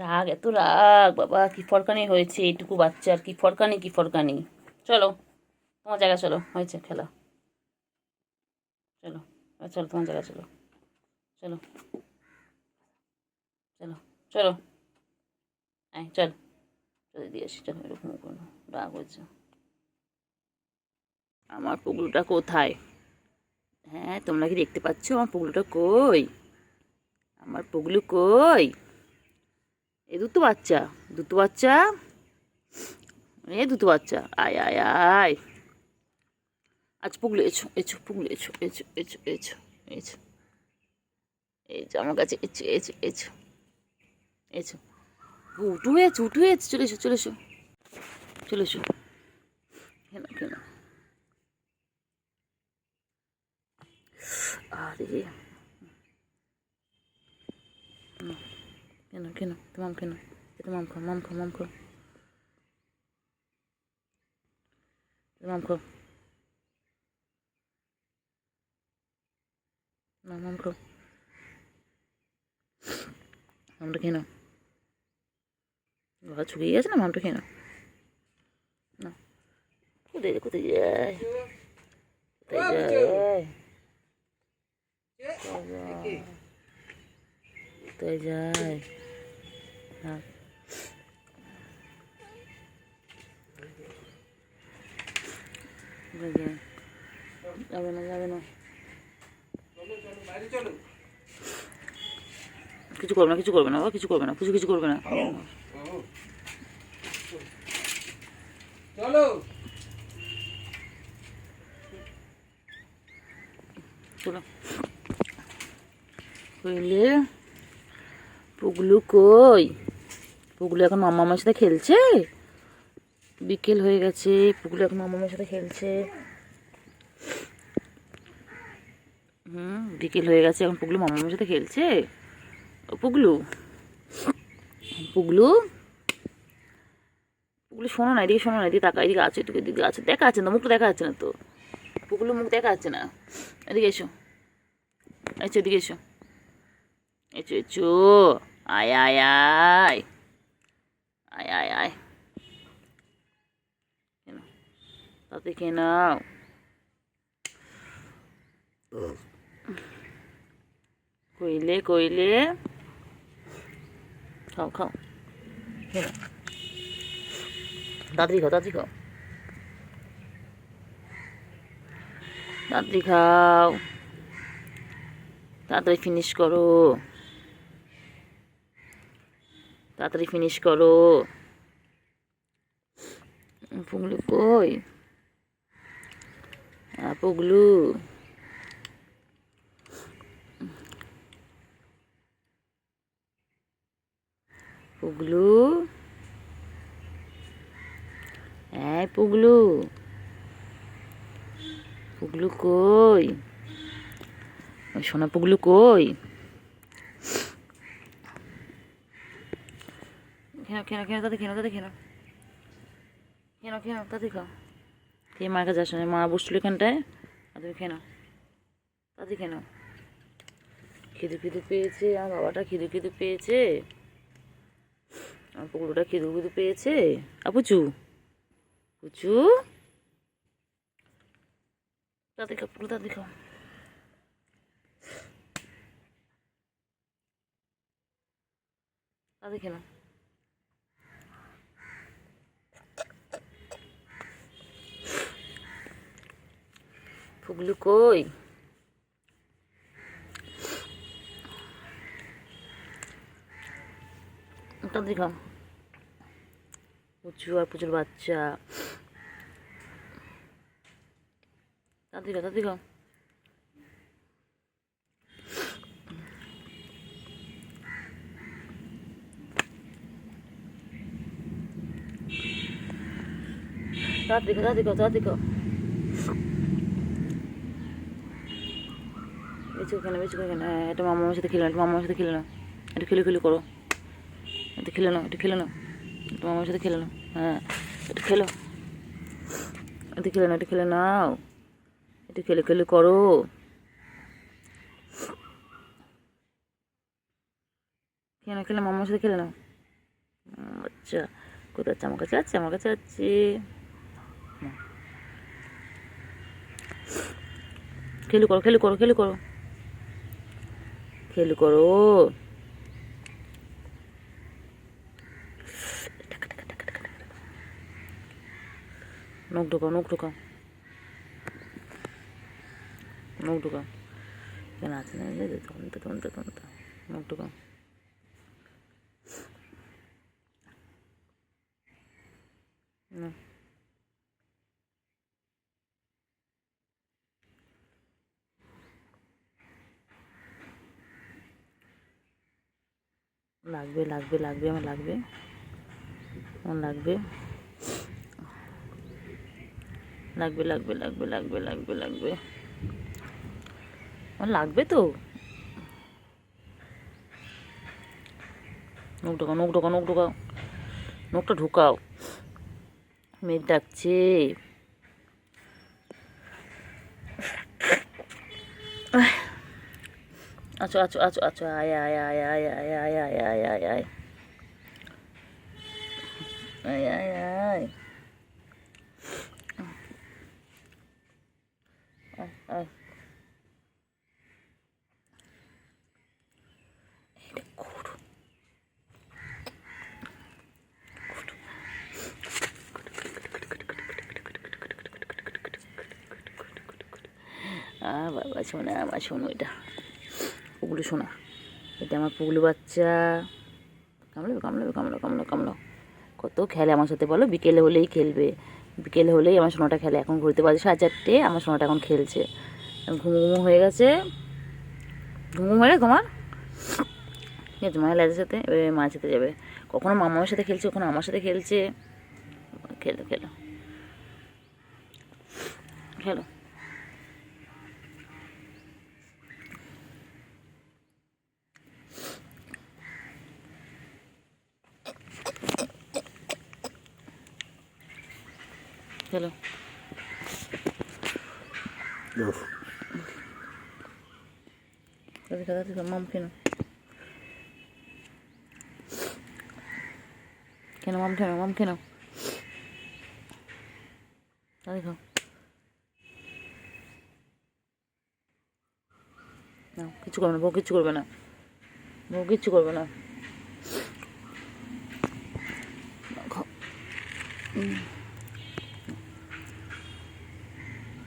রাগ, এত রাগ বাবা, কি ফরকানি হয়েছে এইটুকু বাচ্চার, কি ফরকানি কি ফরকানি। চলো তোমার জায়গা, চলো হয়েছে খেলা, চলো চলো তোমার জায়গা, চলো চলো চলো চলো, আয় চল, চলে দিয়ে আসি, চলো এরকম কোনো রাগ হয়েছে। আমার পুগলুটা কোথায়? হ্যাঁ, তোমরা কি দেখতে পাচ্ছ আমার পুগলুটা কই? আমার পুগলু কই? এ দুটো বাচ্চা, দুটো বাচ্চা, এ দুটো বাচ্চা, আয় আয় আয়। আজ পুগলু এছো, এছো পুগলু, এছো এছো এছো এছো এছো, এই যে আমার কাছে, এছো এছো এছো এছো। উঠু হয়েছে, উঠু হয়েছে, চলে এসো চলে এসো চলে এসো। কেন কেন, আরে কেন কেন, তোমাম কেন, এটা মাম খাও, মাম খাও, মাম খাও, মাম খাও, মাম খাও, মামটা খেয়ে নাও, গলা ছুকিয়ে গেছে না, মামটা খেয়ে নাও। না, কোথায় কোথায় যায়, কোথায় যায়, কোথায় যায়, হ্যাঁ যাবে না যাবে না, কিছু করবে না, কিছু করবে না বাবা, কিছু করবে না, কিছু কিছু করবে না। চলো চলো, কইলে পুগলু কই? পুগলু এখন মামার সাথে খেলছে, বিকেল হয়ে গেছে, পুগলু এখন মামার সাথে খেলছে। বিকেল হয়ে গেছে, এখন পুগলু মামার সাথে খেলছে। ও পুগলু, পুগলু, পুগলু শোনো না, এদিকে শোনো না, এদিকে তাকা, এদিকে আছে, এদিকে এদিকে আছে, দেখা যাচ্ছে না, মুখটা দেখা যাচ্ছে না তো, পুগলু মুখ দেখা যাচ্ছে না, এদিকে এসো, এসো এদিকে এসো, এসো এসো, আয় আয় আয় আয় আয় আয়, কেন তাতে খেয়ে নাও, কইলে কইলে, খাও খাও, খেয়ে নাও, তাড়াতাড়ি খাও, তাড়াতাড়ি খাও, তাড়াতাড়ি খাও, তাড়াতাড়ি ফিনিশ করো, তাড়াতাড়ি ফিনিশ করো। পুগলু কই? পুগলু, পুগলু, হ্যাঁ পুগলু, পুগলু কই? ওই সোনা পুগলু কই? খেনো খেনো খেনো, তাতে খেনো, তাতে খেনো, খেনো খেনো, তাতে খাও, খেয়ে মার কাছে আসো, মা বসছিল এখানটায়, আর তুমি খেনো, তাতে খেনো, খিদে খিদে পেয়েছে, আমার বাবাটা খিদে খিদে পেয়েছে, আমার পুকুরটা খিদে খিদে পেয়েছে। পুচু, পুচু, তাতে খাও, পুকুর তাতে খাও, তাতে খেলো, পুগলু কই? তাতে খাও, পুচু আর পুচুর বাচ্চা, তাতে খাও, তাতে খাও, তাতে খাও, তাতে খাও, তাতে খাও, বেঁচে ওখানে, বেঁচে ওখানে, এটা মামার সাথে খেলো, এটা মামার সাথে খেলে নাও, একটু খেলে খেলে করো, একটু খেলে নাও, একটু খেলে নাও, একটু মামার সাথে খেলে নাও, হ্যাঁ একটু খেলো, একটু খেলে নাও, একটু খেলে নাও, একটু খেলে খেলে করো, খেলে নাও, খেলে মামার সাথে খেলে নাও। আচ্ছা, কোথায় আছে? আমার কাছে আছে, আমার কাছে আছে। খেলু করো, খেলু করো, খেলু করো, খেলু করো। নখ ঢোকাও, নখ ঢোকাও, নখ ঢোকাও। কেন আছে না? তখন তো তখন তো তখন তো নখ ঢোকাও। না, লাগবে লাগবে লাগবে, আমার লাগবে, আমার লাগবে, লাগবে লাগবে লাগবে লাগবে লাগবে লাগবে, আমার লাগবে তো। নখ ঢোকাও, নখ ঢোকাও, নখ ঢোকাও, নখটা ঢোকাও। মেয়ে ডাকছে। আচ্ছা আচ্ছা আচ্ছা আচ্ছা, আয় আয় আয় আয় আয় আয় আয় আয় আয় আয় আয় আয় আয় আয়। বাবা শোনা, আমার শোনো, এটা পুগলু শোনা, এটা আমার পুগলু বাচ্চা। কামড়াবে কামড়াবে, কামড়ো কামড়ো কামড়ো। কত খেলে আমার সাথে বলো, বিকেলে হলেই খেলবে, বিকেলে হলেই আমার সোনাটা খেলে। এখন ঘুরতে বাজে 4:30, আমার সোনাটা এখন খেলছে। ঘুমু ঘুমু হয়ে গেছে, ঘুমু হয়ে গেছে তোমার। ঠিক আছে, মায়ের লাজের সাথে এবারে মায়ের সাথে যাবে। কখনো মামার সাথে খেলছে, কখনো আমার সাথে খেলছে। খেলো খেলো খেলো। খেলো। মাম কেন, কেন মাম কেন, মাম কেন, দেখো না, কিছু করবে না, বউ কিচ্ছু করবে না, বউ কিচ্ছু করবে না।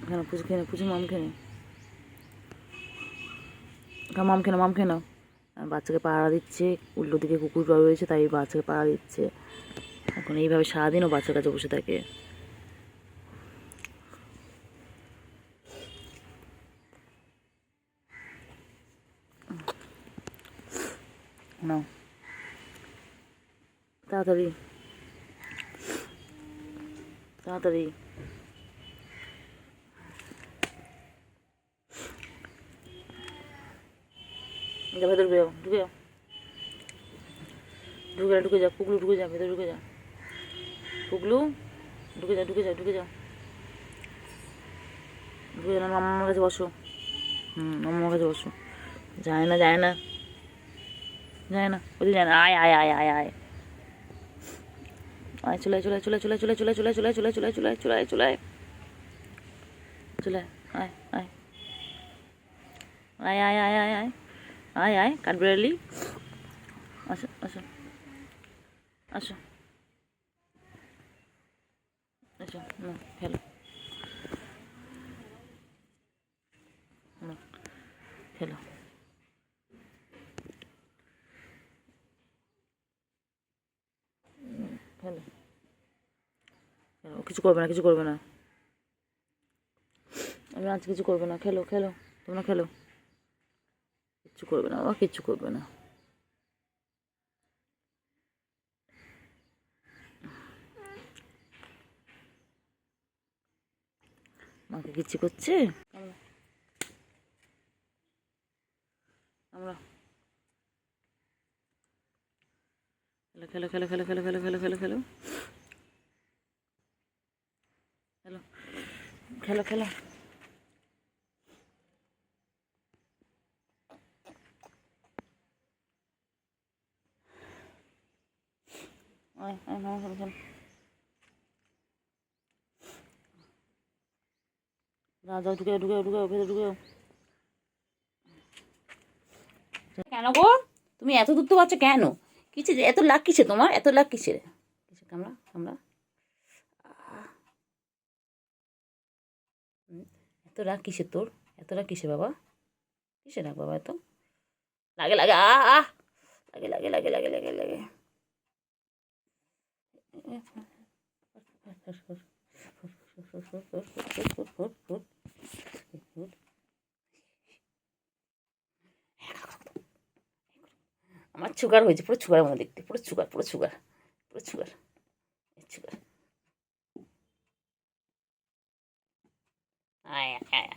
কেন পুজো খেয়ে পুজো, মাম খেয়ে মাম খেয়ে, মাম খেয়ে নাও। বাচ্চাকে পাহারা দিচ্ছে, উল্টো দিকে কুকুর রয়েছে, তাই বাচ্চাকে পাহারা দিচ্ছে। এখন এইভাবে সারাদিনও বাচ্চার কাছে বসে থাকে। নাও তাড়াতাড়ি, তাড়াতাড়ি। যা ভেতর ঢুকে যাও, ঢুকে যাও, ঢুকে যা, পুগলু ঢুকে যা, ভেতরে ঢুকে যা, পুগলু ঢুকে যা, ঢুকে যা, ঢুকে যা, ঢুকে যা। মামার কাছে বসো, মামার কাছে বসো। যায় না, যায় না, যায় না, ওদিকে যায় না। আয় আয় আয় আয় আয় আয়, চলে চলে চলে চলে চলে চলে চলে চলে চলে চলে চলে চলে চলে চলে, আয় আয় আয় আয় আয় আয় আয় আয় আয়, কাঠবিড়ালি, আসো আসো আসো আসো, না খেলো, না খেলো, খেলো, খেলো। কিছু করবে না, কিছু করবে না, আমি আজ কিছু করবে না। খেলো খেলো, তোমরা খেলো, কিচ্ছু করবে না, ও কিচ্ছু করবে না। মাকে কিচ্ছু করছে। আমরা খেলো খেলো খেলো খেলো খেলো খেলো খেলো খেলো খেলো খেলো খেলো। যাও ঢুকে ঢুকে ঢুকে ভেতরে ঢুকে। কেন গো তুমি এত দূর তো বাচ্চা কেন? কিসে এত লাগ, কিসে তোমার এত লাগ, কিসে কিসে কামড়া কামড়া? এত রাগ কিসে তোর? এত রাগ কিসে বাবা? কিসে রাগ বাবা এত? লাগে লাগে লাগে লাগে লাগে লাগে লাগে লাগে। আমার সুগার হয়েছে, পুরো সুগার মনে দেখতে, পুরো সুগার পুরো সুগার পুরো সুগার সুগার। আয় আয় আয়।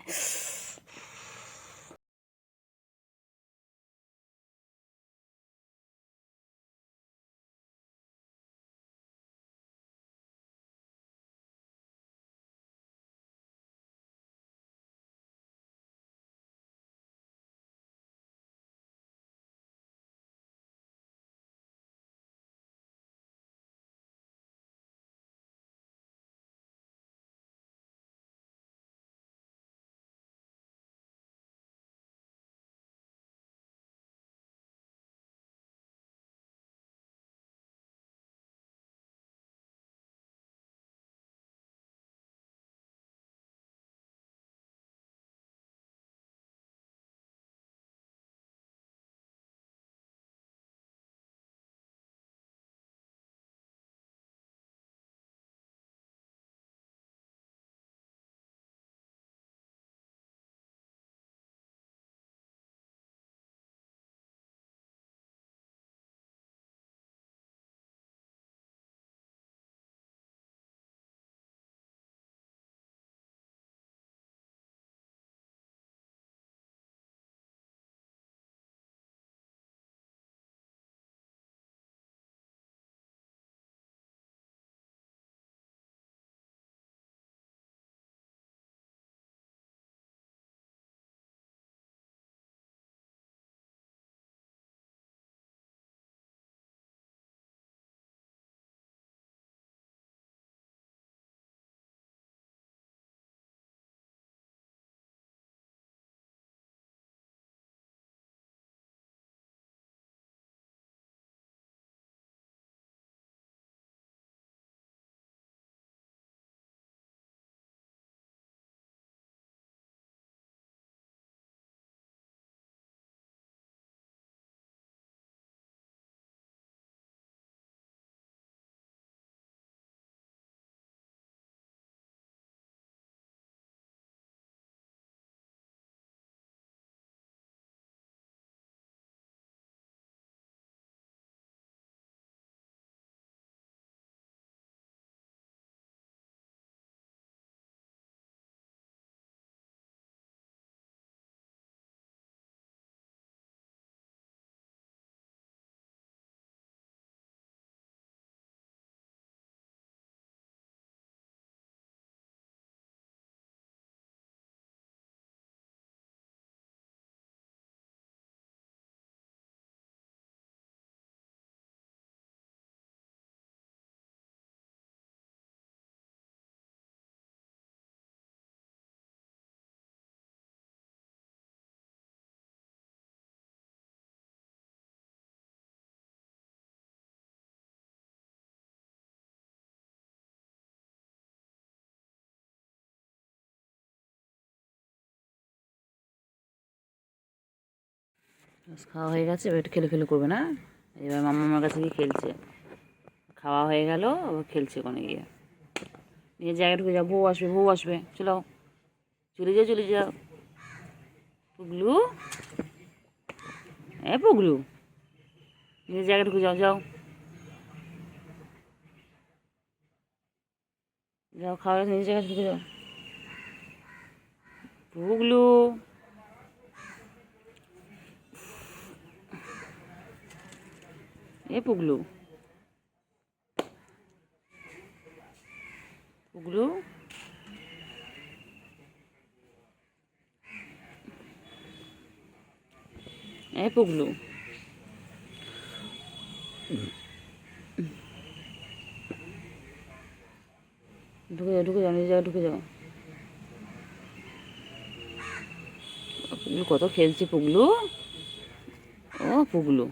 খাওয়া হয়ে গেছে, এবার একটু খেলে খেলে করবে না? এবার মামার কাছে গিয়ে খেলছে। খাওয়া হয়ে গেল, আবার খেলছে ওখানে গিয়ে। নিজের জায়গায় ঢুকে যাও, বউ আসবে বউ আসবে, চলো চলে যাও চলে যাও। পুগলু, পুগলু, নিজের জায়গায় ঢুকে যাও, যাও যাও, খাওয়া নিজের জায়গায় ঢুকে যাও। পুগলু, পুগলু, পুগলু, পুগলু। ঢুকে যাও নিজের জায়গায় ঢুকে যাও। পুগলু কত খেলছে পুগলু। ও পুগলু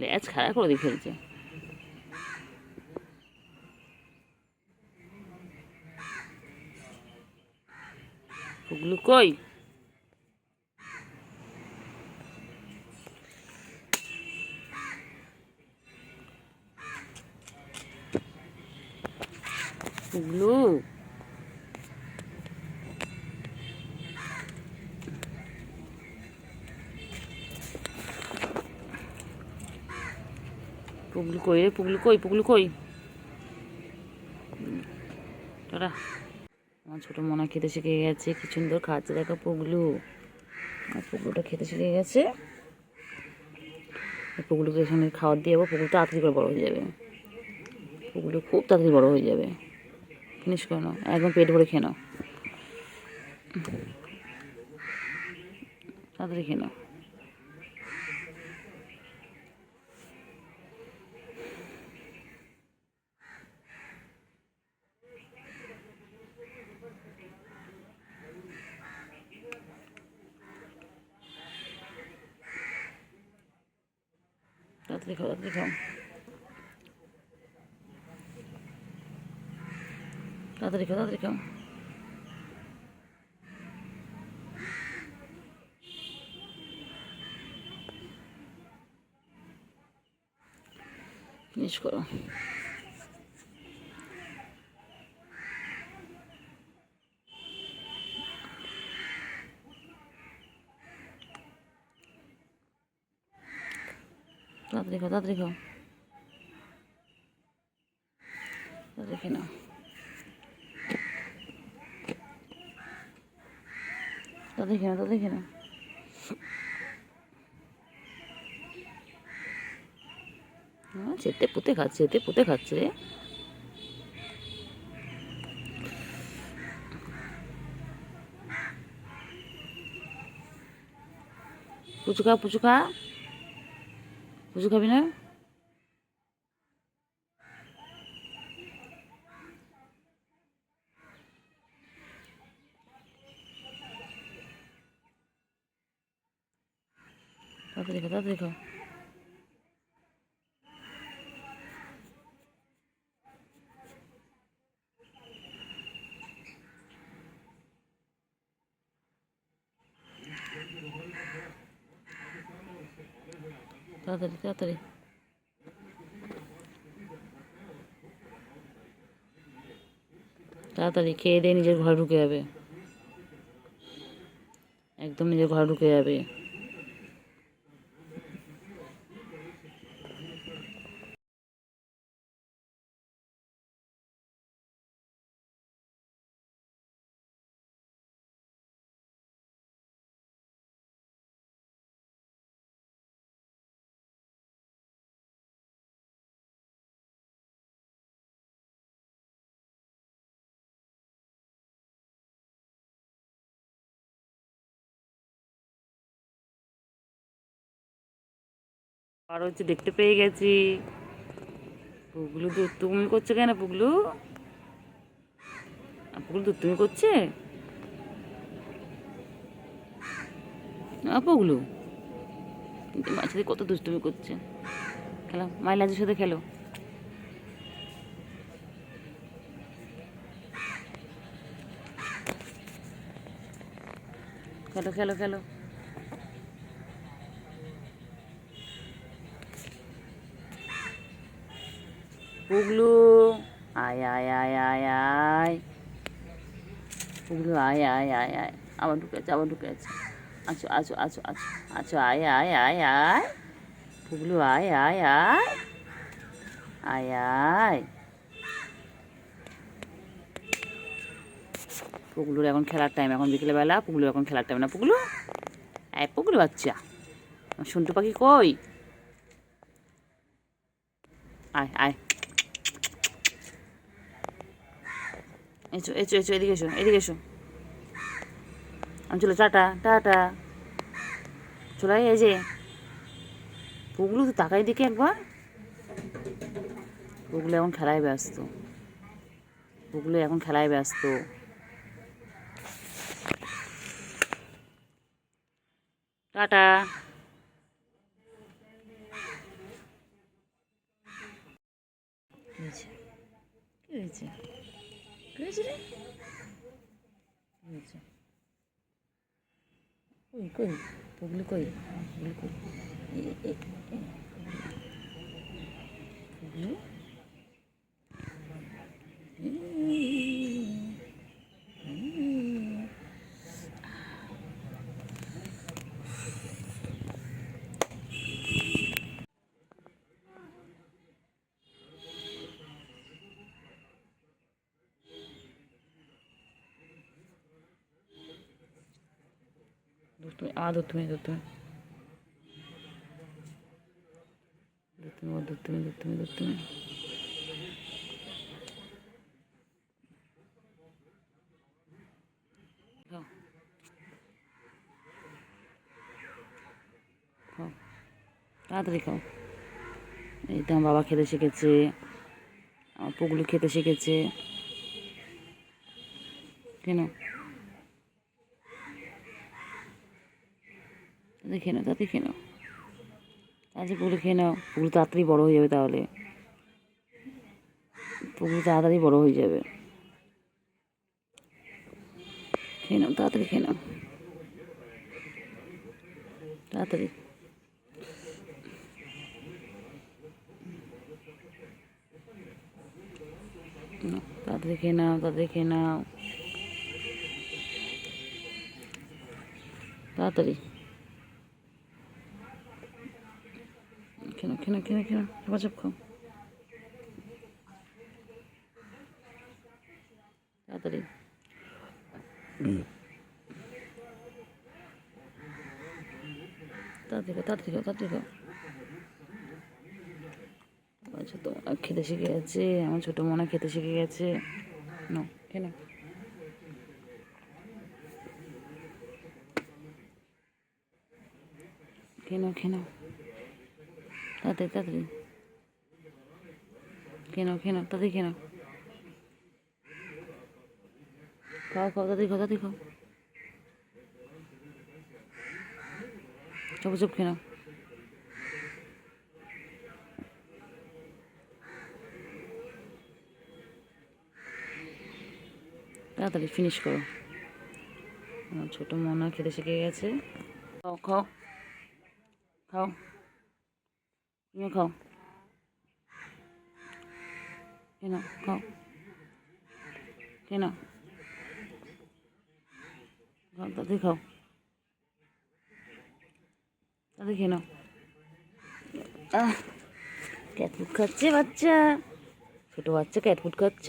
ল্যাজ খাড়া করে দিয়ে খেলছে। পুগলু কই? পুগলু পুগলু কই রে? পুগলু কই? পুগলু কই? টাটা। আমার ছোটো মনা খেতে শিখে গেছে, কি সুন্দর খাচ্ছে দেখো পুগলু। আর পুগলুটা খেতে শিখে গেছে। পুগলুকে এখানে খাবার দিয়ে যাবো, পুগলু তাড়াতাড়ি করে বড় হয়ে যাবে। পুগলু খুব তাড়াতাড়ি বড় হয়ে যাবে। ফিনিশ করে নাও, একদম পেট ভরে খেয়ে নাও, তাড়াতাড়ি খেয়ে নাও। তাড়াতাড়ি খাও, তাড়াতাড়ি খাও, তাড়াতাড়ি খাও, তাড়াতাড়ি খাও। ফিনিশ করো। তাড়াতাড়ি খাও, তাড়াতাড়ি খাও, তাড়াতাড়ি খেয়ে নাও। তাড়াতাড়ি খেয়ে নাও, তাড়াতাড়ি খেয়ে নাও। যেতে পুঁতে খাচ্ছে, যেতে পুঁতে খাচ্ছে রে। পুচু খা, পুচু খা, পুচু খাবি না? তাড়াতাড়ি খাও, তাড়াতাড়ি খাও। তাড়াতাড়ি, তাড়াতাড়ি। তাড়াতাড়ি খেয়ে দিয়ে নিজের ঘরে ঢুকে যাবে, একদম নিজের ঘরে ঢুকে যাবে। আর হচ্ছে দেখতে পেয়ে গেছি। পুগলু দুষ্টুমি করছে কেন? পুগলু পুগলু দুষ্টুমি করছে। পুগলু কিন্তু মায়ের সাথে কত দুষ্টুমি করছে। খেলো মায়ের লাজের সাথে খেলো। খেলো খেলো খেলো। পুগলু আয় আয় আয় আয় আয়। পুগলু আয় আয় আয় আয়। আবার ঢুকে আছে, আবার ঢুকে আছে। আছো আছো আছো আছো আছো, আয় আয় আয় আয়। পুগলু আয় আয় আয় আয় আয়। পুগলুর এখন খেলার টাইম, এখন বিকেলবেলা। পুগলু এখন খেলার টাইম না। পুগলু আয়, পুগলু বাচ্চা। সন্টু পাখি কই? আয় আয়, এসো এসো এসো, এদিকে এসো, এদিকে এসো। আমি চলো, টাটা টাটা। চলে এই যে পুগলু, তো তাকাই দিকে একবার। পুগলু এখন খেলায় ব্যস্ত। পুগলু এখন খেলায় ব্যস্ত। টাটা। কি হয়েছে? কি হয়েছে? কি হয়েছে রে? কি হয়েছে? কই কই পুগলু কই? পুগলু কই? পুগলু দুধ তুমি খাও খাও তাড়াতাড়ি খাও। এই তো আমার বাবা খেতে শিখেছে, আমার পুগলু খেতে শিখেছে। কেন তাদের খেয়ে নাও, তাড়াতাড়ি খেয়ে নাও, তাড়াতাড়ি পুগলু খেয়ে নাও। পুগলু তাড়াতাড়ি বড়ো হয়ে যাবে, তাহলে পুগলু তাড়াতাড়ি বড়ো হয়ে যাবে। খেয়ে নাও, তাড়াতাড়ি খেয়ে নাও, তাড়াতাড়ি। তাড়াতাড়ি খেয়ে নাও, তাড়াতাড়ি খেয়ে নাও, তাড়াতাড়ি খেয়ে চাপ খাও তাড়াতাড়ি। তাড়াতাড়ি খাও। আমার ছোটো মনে খেতে শিখে গেছে, আমার ছোটো মনে খেতে শিখে গেছে। নাও খেয়ে নাও, তাড়াতাড়ি খেয়ে নাও, তাড়াতাড়ি খেয়ে নাও। খাও তাড়াতাড়ি খাও। চুপ খেয়ে নাও। তাড়াতাড়ি ফিনিশ করো। আমার ছোটো মনা খেতে শিখে গেছে। খাও তুমিও খাও, খাও তাড়াতাড়ি খাও, তাড়াতাড়ি খেয়ে নাও। ক্যাট ফুড খাচ্ছে বাচ্চা, ছোটো বাচ্চা ক্যাট ফুড খাচ্ছ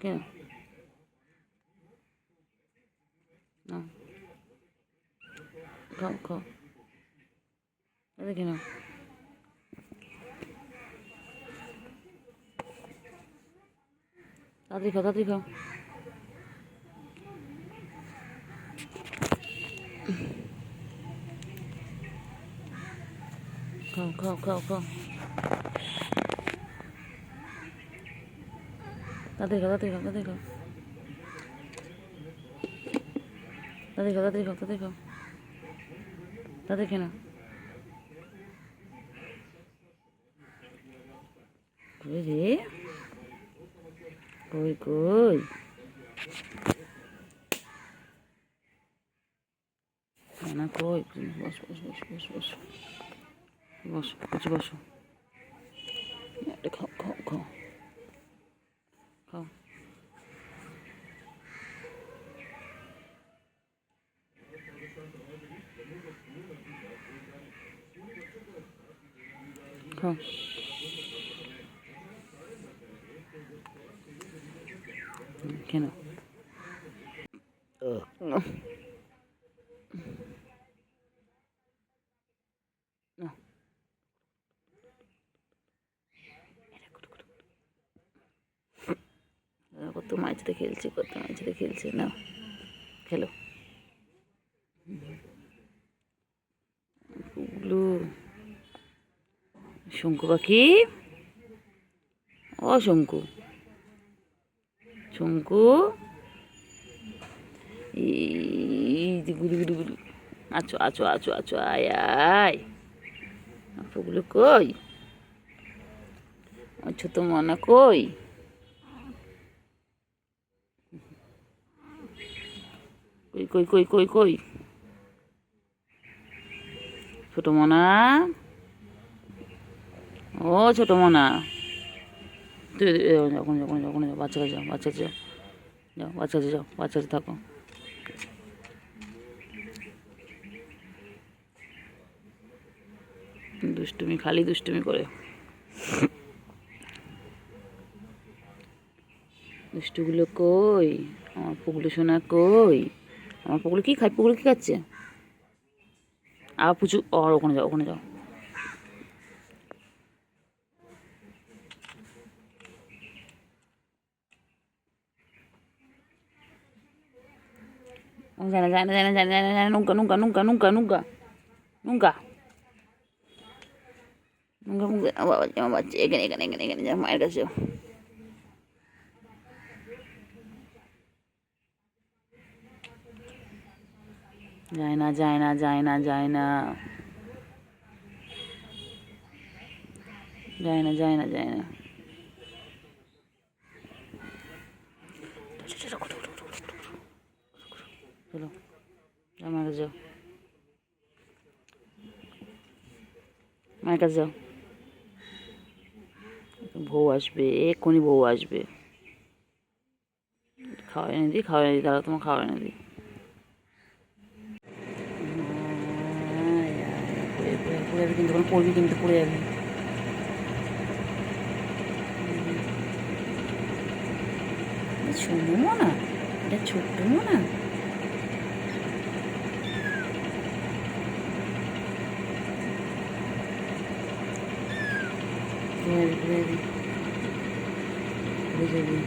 কেন? না খাও তাড়াতাড়ি খেয়ে নাও, তাড়াতাড়ি খাও। খাও তাড়াতাড়ি খেয়ে নাও। কই রে, কই না কই? বসো খাও। কেন কত মাঝে খেলছে না, খেলো। পুগলু শঙ্কু পাখি, ও শঙ্কু শঙ্কু, এই গুলু গুলু গুলু, আছো আছো আছো আছো, আয় আয়। পুগলু কই? ছোট মনা কই? কই কই কই কই কই? ছোট মনা, ও ছোট মনা, তুই ওখানে যাও, ওখানে যাও, ওখানে যাও, বাচ্চা কাছে যাও, বাচ্চা কাছে যাও, যাও বাচ্চা কাছে যাও, বাচ্চা কাছে থাকো। দুষ্টুমি, খালি দুষ্টুমি করে। দুষ্টুগুলো কই? আমার পুগলু সোনা কই? আমার পুগলু কি খায়? পুগলু কি খাচ্ছে? আবার পুচু, আর ওখানে যাও, ওখানে যাও। যায় না যায় না যায় না যায় না যায় না যায় না, nunca nunca nunca nunca nunca nunca nunca nunca, বাবা আমার বাচ্চা এখানে এখানে এখানে এখানে যা, মায়ের কাছে যাও। যায় না যায় না যায় না যায় না যায় না যায় না যায় না। চলো, যাও মায়ের কাছে যাও, মায়ের কাছে যাও। বউ আসবে, এক্ষুনি বউ আসবে। খাওয়া এনে দিই, খাওয়া এনে দিই, তাহলে তোমার খাওয়া এনে দিই। পড়ে যাবে কিন্তু, পড়বি কিন্তু, পড়ে যাবি। শোনো না, এটা ছোট্ট না। ঘুরে যাবি।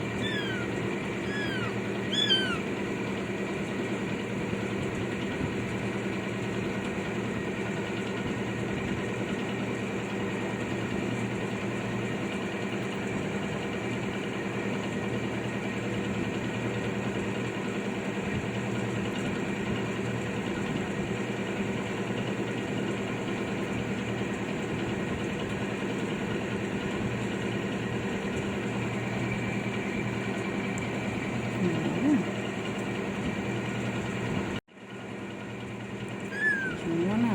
শোনো না,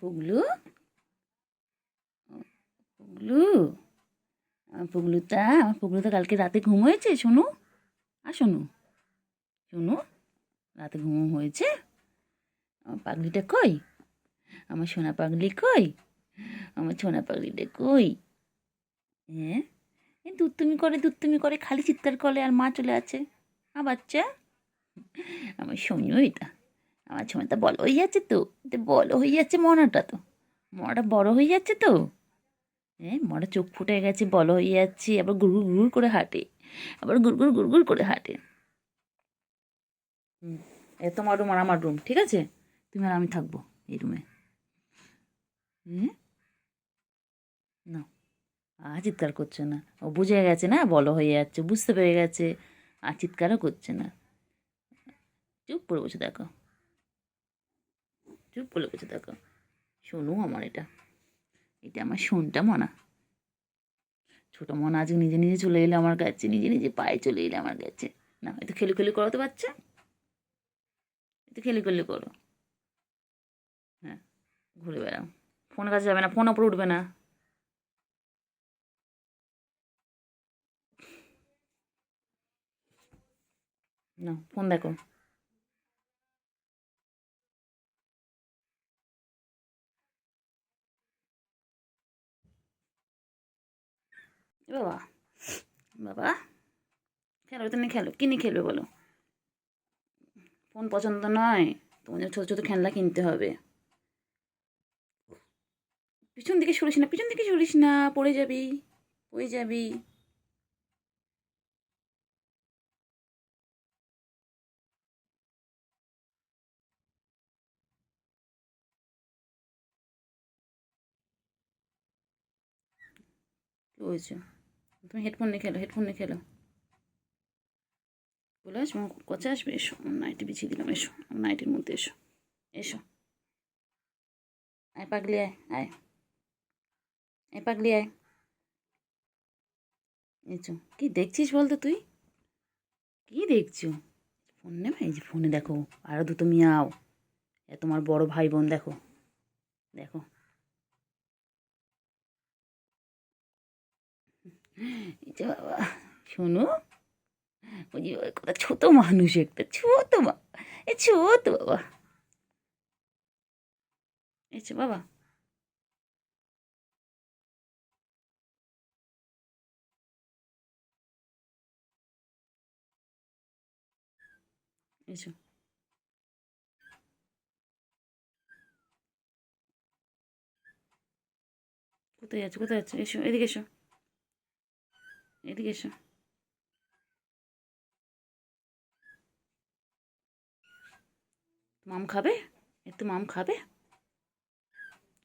পুগলু, পুগলু, পুগলুটা কালকে রাতে ঘুম হয়েছে? শোনো, আর শোনো, শোনো, রাতে ঘুম হয়েছে? আমার পাগলিটা কই? আমার সোনা পাগলি কই? আমার সোনা পাগলিটা কই? হ্যাঁ, এই দুত্তুমি করে, খালি চিৎকার করে, আর মা চলে আছে। বাচ্চা, আমার সোনু এটা, আমার সোনাটা বড় হয়ে যাচ্ছে তো, এটা বড় হয়ে যাচ্ছে মনাটা তো, মনাটা বড় হয়ে যাচ্ছে তো। হ্যাঁ, মরা চোখ ফুটে গেছে, বড় হয়ে যাচ্ছে, আবার গুড়গুড় গুড় করে হাঁটে, আবার গুড়গুড় গুড়গুড় করে হাঁটে। এ তোমার রুম আর আমার রুম, ঠিক আছে? তুমি আর আমি থাকবো এই রুমে। না, চিৎকার করছে না, ও বুঝে গেছে না, বলো হয়ে যাচ্ছে, বুঝতে পেরে গেছে, আর চিৎকারও করছে না। চুপ করে বসে দেখো, চুপ করে বসে দেখো। শোনো আমার এটা, এটা আমার শোনটা মনা। ছোট মনা আজকে নিজে নিজে চলে এলে আমার কাছে, নিজে নিজে পায়ে চলে এলে আমার কাছে। না, একটু খেলি খেলি করো তো বাচ্চা, একটু খেলি খেলি করো। হ্যাঁ, ঘুরে বেড়াও, ফোনের কাছে যাবে না, ফোন ওপরে উঠবে না। না, ফোন দেখো। বাবা, বাবা, খেলো তুমি, খেলো, কি নিয়ে খেলবে বলো? ফোন পছন্দ নয়, তোমাদের ছোটো ছোটো খেলনা কিনতে হবে। পিছন দিকে সরিস না, পিছন দিকে সরিস না, পড়ে যাবি, পড়ে যাবি। কি হয়েছে? তুমি হেডফোন নিয়ে খেলো, হেডফোন নিয়ে খেলো। বলে আসবো, আমার কাছে আসবে, এসো, আমার নাইটি বিছিয়ে দিলাম, এসো, আমার নাইটির মধ্যে এসো, এসো। আয় পাগলি, আয় আয়, আয় পাগলি, আয়। এসো, কি দেখছিস বলতো তুই? কি দেখছো? ফোন নেবে? এই যে ফোনে দেখো আরও দুটো মিয়াও, এ তোমার বড় ভাই বোন, দেখো দেখো। এই যে বাবা, শোনো, ওই যে কথা, ছোট মানুষ একটা, ছোট এ ছোট বাবা, এসো বাবা, এসো। কোথায় আছো, কোথায় আছো? এসো, এদিকে এসো, এদিকে এসো। মাম খাবে? একটু মাম খাবে?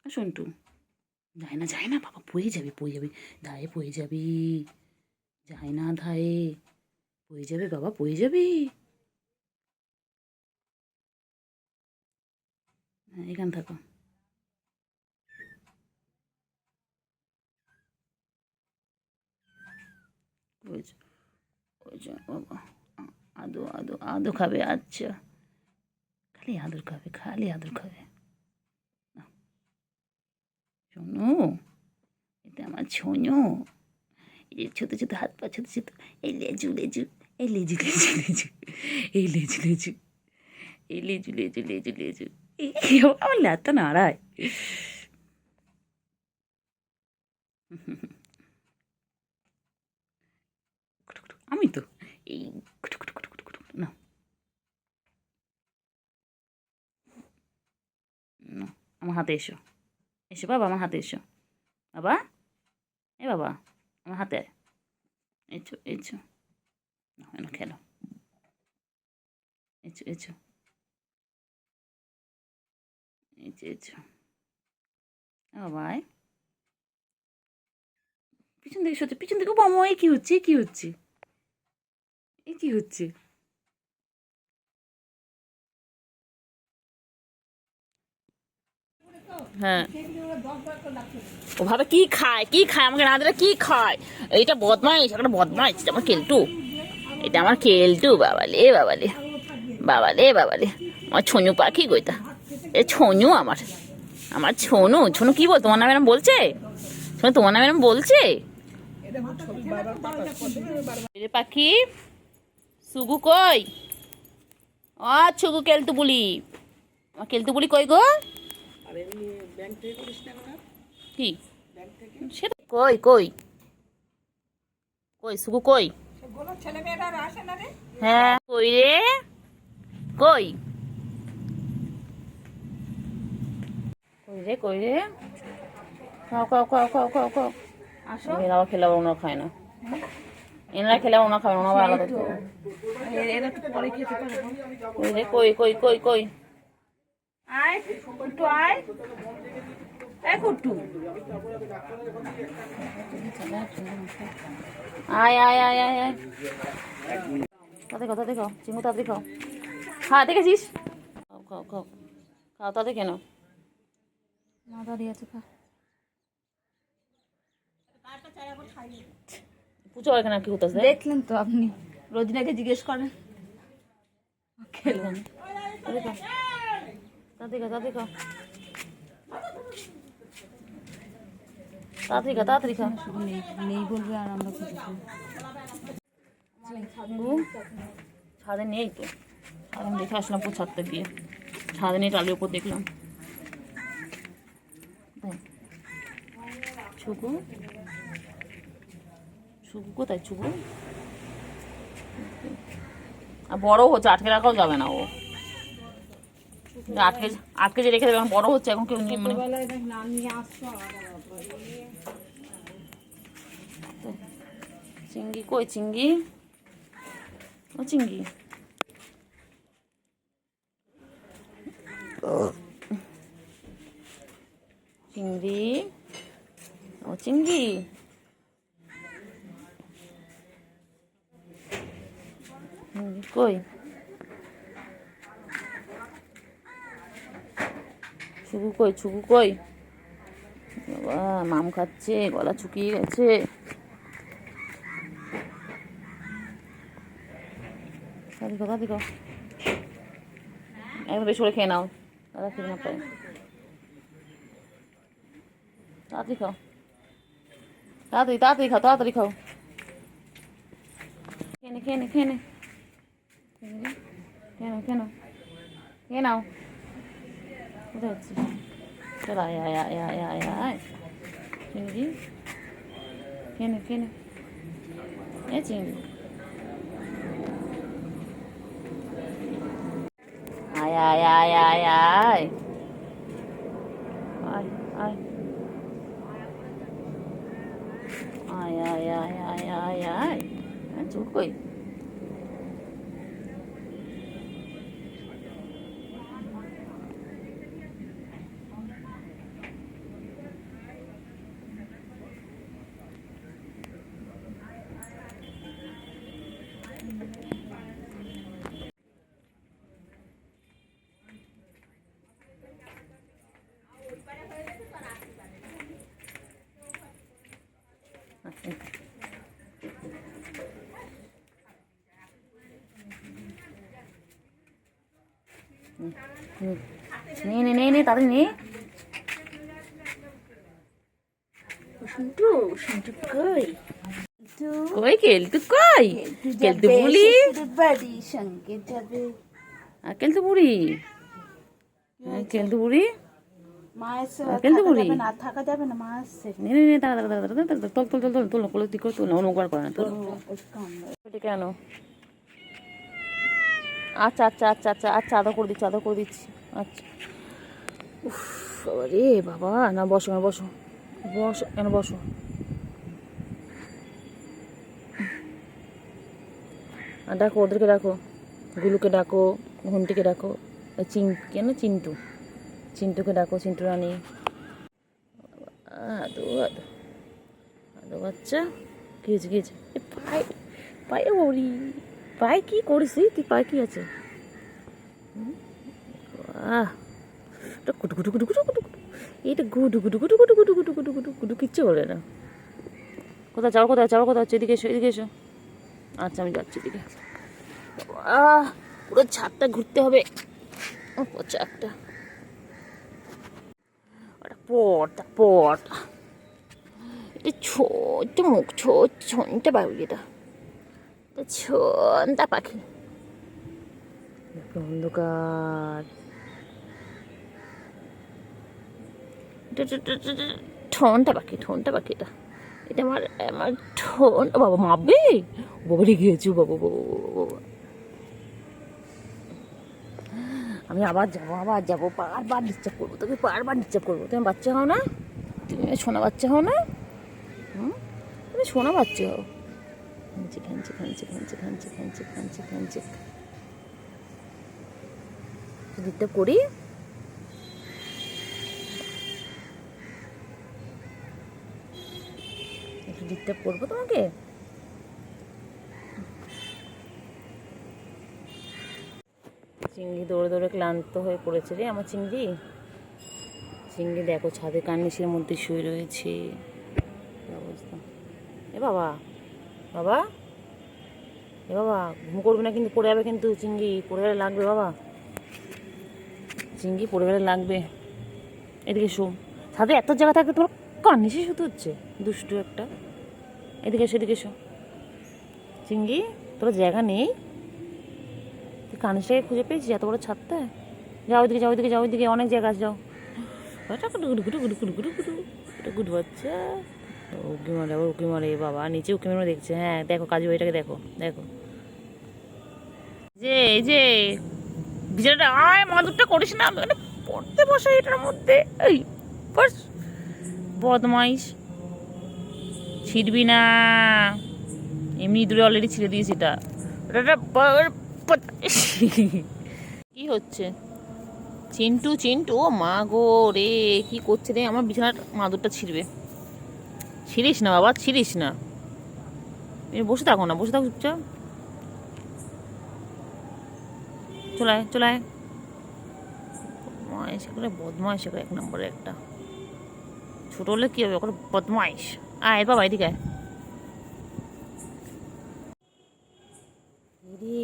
সন্টু, যায় না, যায় না বাবা, পড়ে যাবি, পড়ে যাবি, ধায়ে পড়ে যাবি, যায় না ধায়ে, পড়ে যাবে বাবা, পড়ে যাবি। হ্যাঁ, এখানে থাকো। ওই যে, ওই যে বাবা, আদো আদো আদো খাবে, আচ্ছা, খালি আদর খাবে, খালি আদর খাবে। শোনো, এটা আমার ছোনো, এই যে ছোটো ছোটো হাত পা, ছোটো ছোটো, এই লেজু লেজু, এই লেজু লেজু লেজু, এই লেজু লেজু, এই লেজু লেজু লেজু লেজু, এই আমার লাতটা নাড়ায়। আমি তো এই না, না, আমার হাতে এসো, এসো বাবা, আমার হাতে এসো বাবা, এ বাবা, আমার হাতে আয়, এসো এসো, না খেলো, এসো এসো, এসো এসো বাবা, পিছন দিকে সত্যি, পিছন দিকে বাবা, এই কী হচ্ছে, কী হচ্ছে, এই কী হচ্ছে? হ্যাঁ, ওভাবে কি খায়, কি খায়, আমাকে না দিলে কি খায়? এইটা বদমাইশ, একটা বদমাইশ, এটা আমার কেলটু, এটা আমার কেলটু, বাবালে বাবালে, বাবালে বাবালে, আমার ছনু পাখি গইতা, এ ছনু আমার, আমার ছনু, ছনু কি বল, তোমার নামে এরম বলছে? শোনো, তোমার নামে এরম বলছে? পাখি, সুগু কই? ছুগু কেলটু বলি, আমার কেলটু বলি কই গো? কি সেটা কই, কই কই সুগু কই? হ্যাঁ, কই রে, কই, কই রে, কই রে, খাও খাও খাও খাও খাও খাও, আসো, এরা খেলাবো, ওনারা খায় না, এনারা খেলে ওনা খাবে, ওনারা আলাদা খাবে। কই রে, কই কই কই কই, আয় কুট্টু, আয়, এই কুট্টু, আয় আয় আয় আয় আয়, তাতে খাও, তাতে খাও, চিমু তাতে খাও, খা, দেখেছিস, খাও খাও খাও, খাও তাতে কেন, মা দাঁড়িয়ে আছে, খা, পুজো এখানে কি হতেছে দেখলেন তো আপনি, রোজিনাকে জিজ্ঞেস করেন, খেলাম, তাতে খা, তাতে খা, তাড়াতাড়ি খা, তাড়াতাড়ি খা, নেই বলবে আর আমরা কিছু ছাদে নেই তো, ছাদে দেখে আসলাম, পুরো ছাদটা দিয়ে, ছাদে নেই, টালির উপর দেখলাম। ছুকু, ছুকু কোথায়, ছুকু আর বড় হচ্ছে, আটকে রাখাও যাবে না ও, আটকে আটকে যে রেখে দেবে, এখন বড় হচ্ছে, এখন কেউ নিয়ে মানে চিংড়ি কই চিংড়ি, ও চিংড়ি চিংড়ি, ও চিংড়ি কই, ছুকু কই, ছুকু কই, বাবা মাম খাচ্ছে, গলা শুকিয়ে গেছে। দেখো দেখো, একদম বেশি করে খেয়ে নাও, দাদা খেয়ে না পায়, তাড়াতাড়ি খাও, তাড়াতাড়ি তাড়াতাড়ি খাও, তাড়াতাড়ি খাও, খেয়ে নে খেয়ে নে খেয়ে নে, খেয়ে নাও খেয়ে নাও খেয়ে নাও, কোথায় হচ্ছিস, চল আয় আয় আয় আয় আয় আয়, চিংড়ি খেয়ে নে খেয়ে নে, এ চিংড়ি আয় আয় আয় আয় আয় আয় আয় আয় আয় আয় আয় আয় আয়, চুল কই, নে নে নে নে তাড়াতাড়ি নে, শুনটু শুনটু কই কই কেলতু কই, কেলতু বুড়ি, বাড়ি সঙ্গে যাবে, কেলতু বুড়ি, কেলতু বুড়ি, মা এসে কেলতু বুড়ি, না থাকা যাবে না, মা আসছে নে নে নে তাড়া তাড়া তাড়া তাড়া, তোল তোল তোল তোল তোল, কোলে তুই করে তোল, অনুবার করে না তোল, কেন, আচ্ছা আচ্ছা আচ্ছা আচ্ছা আচ্ছা, আদা করে দিচ্ছি, আদা করে দিচ্ছি, আচ্ছা, উফ বাবা রে বাবা, না বসো না বসো, বসো কেন বসো, আর ডাকো ওদেরকে ডাকো, গুলুকে ডাকো, ঘন্টিকে ডাকো, কেন চিন্টু, চিন্টুকে ডাকো, চিন্টু রানী, আদো আদো আদো বাচ্চা, কি হয়েছে কি হয়েছে, পায়ে পায়ে ওরি, পায়ে কি করিস তুই, পায়ে কি আছে, আহ গুটু গুটু গুটু গুটু গুটু, এটা গুটু গুটু গুটু গুটু গুটু গুটু গুটু গুটু গুটু, কিচ্ছু বলে না, কোথায় যাও কোথায় যাও কোথায় হচ্ছে, এদিকে এসো এদিকে এসো, আচ্ছা আমি যাচ্ছি এদিকে, পুরো ছাদটা ঘুরতে হবে, পচা একটা, ওটা পড়তা পড়তা, এটা ছোট মুখ, ছোট ছনটা পাখি, এটা ছনটা পাখি, অন্ধকার, ঠোনটা পাখি, ঠোনটা পাখি, এটা এটা আমার আমার ঠোন, বাবা মাপবে, বাবা রেগে গেছি, বাবা বাবা বাবা, আমি আবার যাবো বারবার ডিস্টার্ব করবো তোকে, বারবার ডিস্টার্ব করবো, তুমি বাচ্চা হও না, তুমি সোনা বাচ্চা হও না, তুমি সোনা বাচ্চা হও, খানচি খানচি খানচি খানচি খানচি খানচি খানচি খানচি, ডিস্টার্ব করি, একটু ডিস্টার্ব করবো তোমাকে, চিংড়ি দৌড়ে দৌড়ে ক্লান্ত হয়ে পড়েছে রে আমার চিংড়ি, চিংড়ি দেখো ছাদে কার্নিশের মধ্যে শুয়ে রয়েছে, অবস্থা, এ বাবা বাবা, এ বাবা ঘুম করবে না কিন্তু, পড়ে যাবে কিন্তু, চিংড়ি পড়ে গেলে লাগবে বাবা, চিংড়ি পড়ে গেলে লাগবে, এদিকে শো, ছাদে এত জায়গা থাকে তোমার কার্নিশে শুতে হচ্ছে, দুষ্টু একটা, এদিকে এসো এদিকে এসো, চিংড়ি তোর জায়গা নেই, তুই কার্নিশটাকে খুঁজে পেয়েছিস এত বড় ছাদটা, যাও ওইদিকে যাও ওইদিকে যাও ওইদিকে, অনেক জায়গা আছে, যাও, গুডু গুডু গুডু গুডু গুডু গুডু, এটা গুড বাচ্চা, উকি মারে আবার উকি মারে, বাবা নিচে উকি মারে দেখছে, হ্যাঁ দেখো কাজু ভাইটাকে দেখো দেখো, যে এই যে বিছানাটা আয় মাদুরটা করিস না, এটা পড়তে বসে এটার মধ্যে। এই বাস, বদমাইশ, ছিড়বি না, এমনি দূরে অলরেডি ছিঁড়ে দিয়েছি এটা। কি হচ্ছে? চিন্টু চিন্টু, ও মা গো রে, কি করছে রে? আমার বিছানার মাদুরটা ছিঁড়বে। ছিঁড়িস না বাবা, ছিঁড়িস না, বসে থাকো না, বসে থাকো চুপচাপ। চলায় চলায়, বদমাইশ করে, বদমাইশ করে এক নম্বরে একটা। ছোট হলে কি হবে, ওখানে বদমাইশ। আয় বাবা এদিকে আয়। রে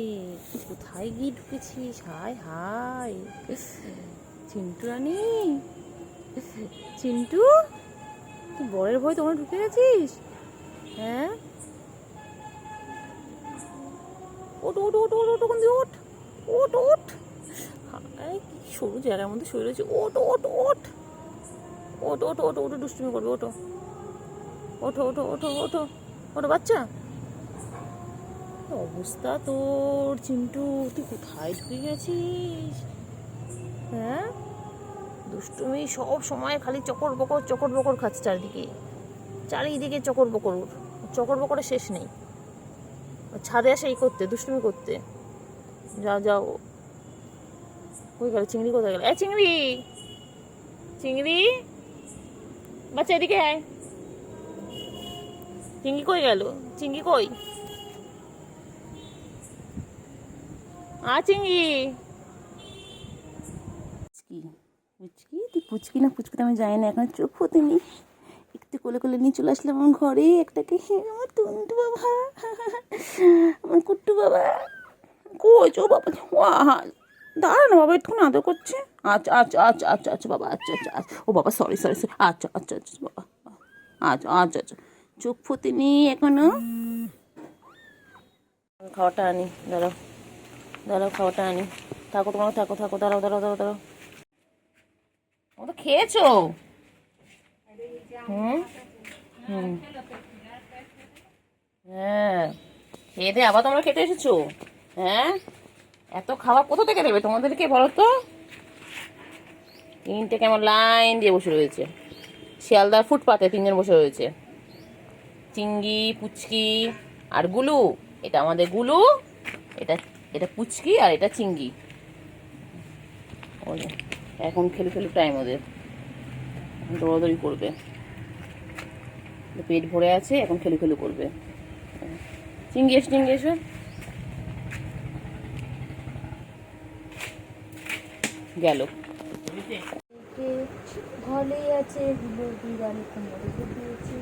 তুই কোথায় গিয়ে ঢুকেছিস? হায় হায়, চিন্টু রানী, চিন্টু, তুই বরের ভয় তোমার ঢুকে গেছিস? হ্যাঁ, ওট ওট ওট ওট ওট, ওখান দিয়ে ওঠ, ওট ওঠ। হায় কি সরু জায়গার মধ্যে শুয়ে রয়েছে। ওট ওট ওট ওট ওট ওট ওটো, দুষ্টুমি করবে, ওটো ওঠো ওঠো ওঠো ওঠো ওঠো বাচ্চা। অবস্থা তোর চিন্টু, তুই কোথায় ঢুকে গেছিস? হ্যাঁ, দুষ্টুমি সব সময় খালি চকর বকর খাচ্ছে চারিদিকে, চারিদিকে চকর বকরের শেষ নেই। ছাদে আসে এই করতে, দুষ্টুমি করতে। যাও যাও, কই গেল চিংড়ি? কোথায় গেল? চিংড়ি, চিংড়ি বাচ্চা এদিকে আয়। চিংড়ি কই গেল? চিংড়ি কই? চিংড়ি, পুচকি, তুই পুচকি না পুচকি তো আমি জানি না, এখন চোখ ফোটেনি। একটু কোলে কোলে নিয়ে চলে আসলাম আমার ঘরে একটাকে। আমার টুন্টু বাবা, আমার কুট্টু বাবা, কই চো বাবা? দাঁড়া না বাবা, একটু আদর করছে। আচ্ছা আচ্ছা আচ্ছা আচ্ছা আচ্ছা বাবা, আচ্ছা আচ্ছা, ও বাবা সরি সরি সরি, আচ্ছা আচ্ছা আচ্ছা বাবা, আচ্ছা আচ্ছা আচ্ছা, চোখ ফোটেনি এখনো। খাওয়াটা আনি, দাঁড়াও দাঁড়াও, খাওয়াটা আনি। থাকো তোমরা, থাকো থাকো, দাঁড়াও দাঁড়াও দাঁড়াও দাঁড়াও। ও তো খেয়েছো? হুম হুম, হ্যাঁ, খেয়ে দিয়ে আবার তোমরা খেতে এসেছো? হ্যাঁ, এত খাবার কোথা থেকে দেবে তোমাদেরকে বলো তো? তিনটে কেমন লাইন দিয়ে বসে রয়েছে, শিয়ালদার ফুটপাতে তিনজন বসে রয়েছে। চিংড়ি, পুচকি আর গুলু। এটা আমাদের গুলু, এটা এটা পুচকি, আর এটা চিংড়ি। এখন খেলু টাইম ওদের, দৌড়াদৌড়ি করবে, পেট ভরে আছে, এখন খেলু করবে। চিংড়ি এসো, চিংড়ি এসো। গেল। ঘরে আছে গুলো বিড়ালে কোমরে দিয়েছি।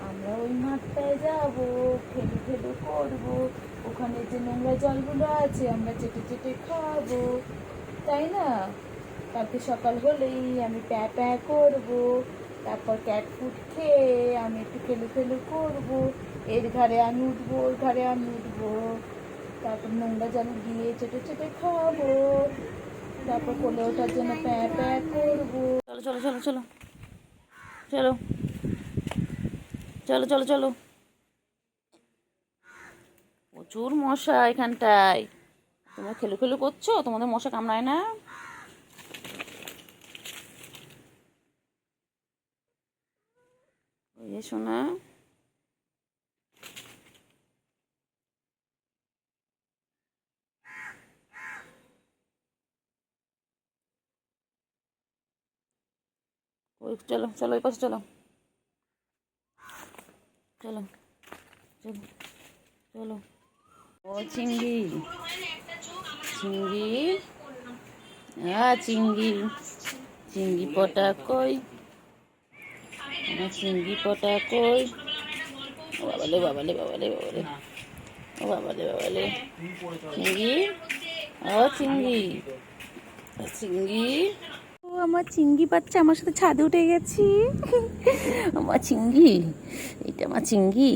আমরা ওই মাঠটায় যাবো, খেলু করবো। ওখানে যে নোংরা জলগুলো আছে আমরা চেটে চেটে খাবো, তাই না? কালকে সকাল হলেই আমি প্যা করবো, তারপর ক্যাট ফুড খেয়ে আমি একটু খেলু করবো। এর ঘরে আমি উঠবো, ওর ঘরে আমি উঠবো, তারপর নোংরা জল গিয়ে চেটে চেটে খাবো, তারপর কোলে ওঠার জন্য প্যা করবো। চলো চলো চলো চলো চলো চলো চলো চলো। প্রচুর মশা এখানটায়, তোমরা খেলু করছো, তোমাদের মশা কামড়ায় না? ওই যে শোনা, ওই চলো চলো, ওই পাশে চলো, চলো চলো চলো। ও চিংড়ি, চিংড়ি, চিংড়ি, চিংড়ি পটা কই? আমার চিংড়ি পটা কই? ও বাবালে বাবালে বাবালে বাবালে, ও বাবালে বাবালে, চিংড়ি, ও চিংড়ি, চিংড়ি, ও আমার চিংড়ি বাচ্চা আমার সাথে ছাদে উঠে গেছি। আমার চিংড়ি, এটা আমার চিংড়ি।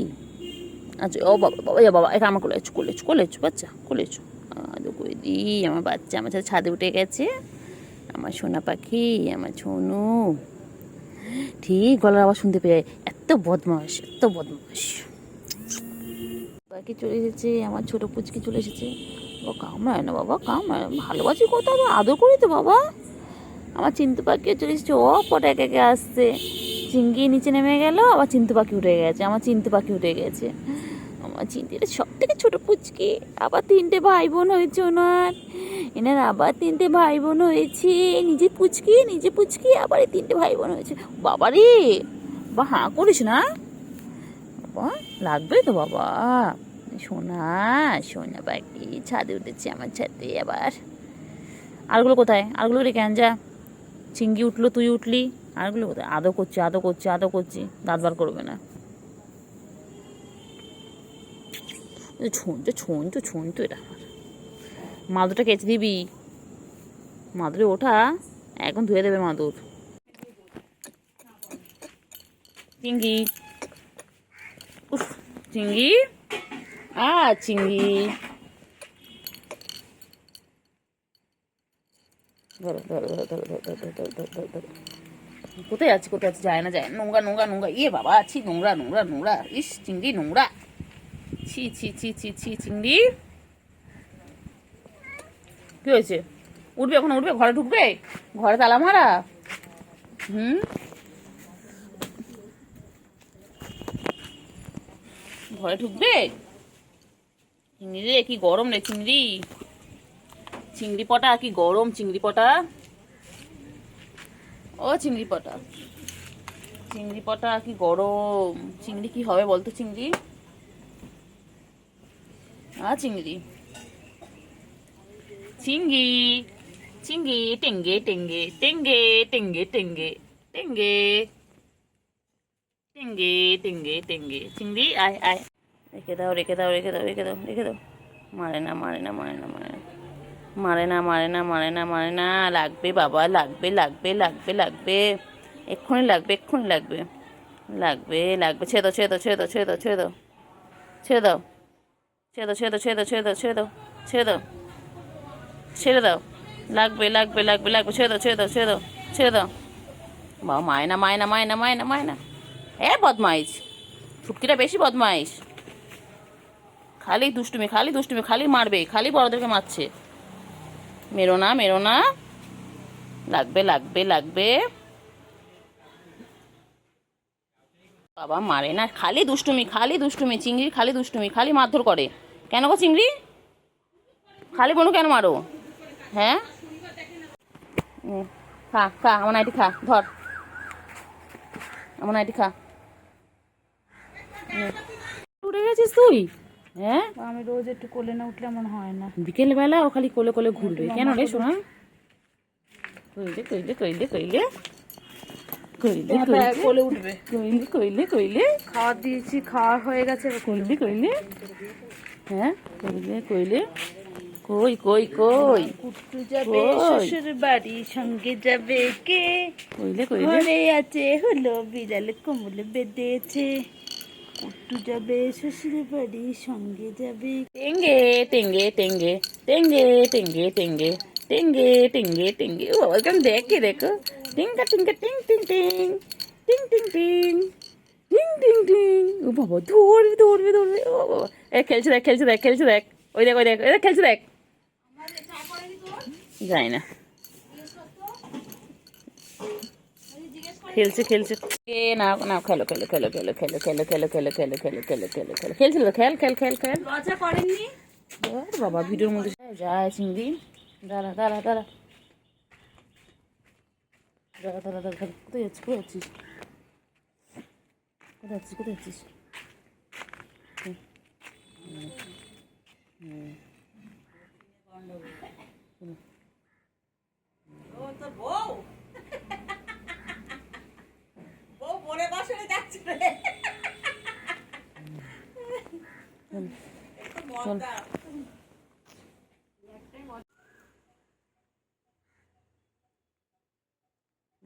আচ্ছা, ও বাবা বাবা, বাবা, এটা আমার কোলেছ বাচ্চা, কোলেছ। করে দিই, আমার বাচ্চা আমার সাথে ছাদে উঠে গেছে, আমার সোনা পাখি, আমার ছোনু। ঠিক গলার আওয়াজ শুনতে পেয়ে, এত বদমাস, এত বদমাস। বাকি চলে এসেছে, আমার ছোট পুচকি চলে এসেছে। ও কামড়ায় না বাবা, কামড়ায়, ভালোবাসি কত, আবার আদর করি তো বাবা। আমার চিন্তু পাখি চলে এসেছে, ও পট একে একে আসছে। চিঙ্গি নিচে নেমে গেল, আবার চিন্তু পাখি উঠে গেছে, আমার চিন্তু পাখি উঠে গেছে। আমার চিন্তিটা সব থেকে ছোটো পুচকি, আবার 3টে ভাই বোন হয়েছে ওনার, এনার আবার 3টে ভাই বোন হয়েছে। নিজে পুচকি আবার এই 3টে ভাই বোন হয়েছে। বাবা রে, বা হাঁ করিস না বাবা, লাগবে তো বাবা। সোনা সোনা পাখি ছাদে উঠেছে আমার ছাদে আবার। আরগুলো কোথায়? আরগুলো রে কেন যা, চিঙ্গি উঠলো, তুই উঠলি, আরগুলো কোথায়? আদো করছি, দাঁত বার করবে না। ছুঁতো এটা আমার। মাদুরটা কেচে দিবি, মাদুরে ওঠা, এখন ধুয়ে দেবে মাদুর। চিঙ্গি, উফ, চিঙ্গি, চিঙ্গি, ধরো ধরো ধরো ধরো ধরো ধরো ধরো ধরো ধরো ধরো। কোথায় আছে যায় না, নোংরা, ইয়ে বাবা, ছি, নোংরা, ইস চিংড়ি নোংরা, ছি ছি ছি ছি ছি চিংড়ি। কি হয়েছে? উঠবে, এখন উঠবে, ঘরে ঢুকবে, ঘরে তালা মারা। ঘরে ঢুকবে? চিংড়ি রে, কি গরম রে চিংড়ি, চিংড়ি পটা কি গরম, চিংড়ি পটা, ও চিংড়ি পটা, চিংড়ি পটা কি গরম। চিংড়ি কি হবে বলতো চিংড়ি? চিংড়ি, চিংড়ি, চিংড়ি, টেঙ্গে টেঙ্গে টেঙ্গে টেঙ্গে টেঙ্গে টেঙ্গে টেঙ্গে টেঙ্গে টেঙ্গে, চিংড়ি আয় আয়। রেখে দাও, রেখে দাও, রেখে দাও, রেখে দাও, রেখে দাও। মারে না, মারে না, মারে না, মারে না, মারে না, মারে না, মারে না, মারে না। লাগবে বাবা, লাগবে লাগবে লাগবে লাগবে, এক্ষুনি লাগবে, এক্ষুনি লাগবে, লাগবে লাগবে। ছেড়ে দাও, ছেড়ে দাও, ছেড়ে দাও, ছেড়ে দাও, ছেড়ে দাও, ছেড়ে দাও, ছেড়ে দাও, ছেড়ে দাও, ছেড়ে দাও, ছেড়ে দাও, ছেড়ে দাও, ছেড়ে দাও, ছেড়ে দাও, লাগবে লাগবে লাগবে লাগবে, ছেড়ে দাও, ছেড়ে দাও, ছেড়ে দাও, ছেড়ে দাও। বাবা মায়না মায়না মায়না মায়না মায়না, বদমাইশ, ফুটকিটা বেশি বদমাইশ, খালি দুষ্টুমি, খালি দুষ্টুমি, খালি মারবে, খালি বড়দেরকে মারছে। মেরো না, মেরো না, লাগবে লাগবে লাগবে। বাবা মারে না, খালি দুষ্টুমি, খালি দুষ্টুমি, চিংড়ির খালি দুষ্টুমি, খালি মারধর করে। কেন গো চিংড়ি, খালি বনু কেন মারো? হ্যাঁ, খা খা, আমার নাইটি খা, ধর আমার নাইটি খা। উঠে গেছিস তুই? হ্যাঁ, আমি রোজ একটু কোলে না উঠলে মনে হয় না। বিকেলবেলা ও খালি কোলে কোলে ঘুরবে কেন রে সোনা? কইলে কইলে কইলে কইলে কইলে কোলে উঠবে, কইলে কইলে কইলে, খাওয়া দিয়েছি, খাওয়া হয়ে গেছে। কইলে কইলে, হ্যাঁ কইলে কইলে, কই কই কই, কুট্টু যাবে শ্বশুর বাড়ি, সঙ্গে যাবে কে? কইলে কইলে, ঘরে আছে হলো বিড়াল, কোমল বেঁধেছে। কুট্টু যাবে শ্বশুর বাড়ি, সঙ্গে যাবে। টেঙ্গে টেঙ্গে টেঙ্গে টেঙ্গে টেঙ্গে টেঙ্গে টেঙ্গে টেঙ্গে টেঙ্গে। ও বাবা কেমন দেখে, দেখো, টিঙ্কা টিঙ্কা টিং টিং টিং টিং টিং টিং টিং টিং টিং। ও বাবা ধরবে ধরবে ধরবে, ও বাবা, এ খেলছে দেখ, খেলছে দেখ, খেলছে দেখ, ওই দেখ, ওই দেখ, ওই দেখ খেলছে দেখ। যাই না, খেলছে খেলছে, এ না না, খেলো খেলো খেলো খেলো খেলো খেলো খেলো খেলো খেলো খেলো খেলো খেলো খেলো, খেলছিল, খেল খেল খেল খেল। লজ্জা করেননি? বাবা ভিডিওর মধ্যে যায় চিংড়ি, দাঁড়া দাঁড়া দাঁড়া দাঁড়া দাঁড়া দাঁড়া, কোথায় যাচ্ছিস, কোথায় যাচ্ছিস, কোথায় যাচ্ছিস, কোথায় যাচ্ছিস?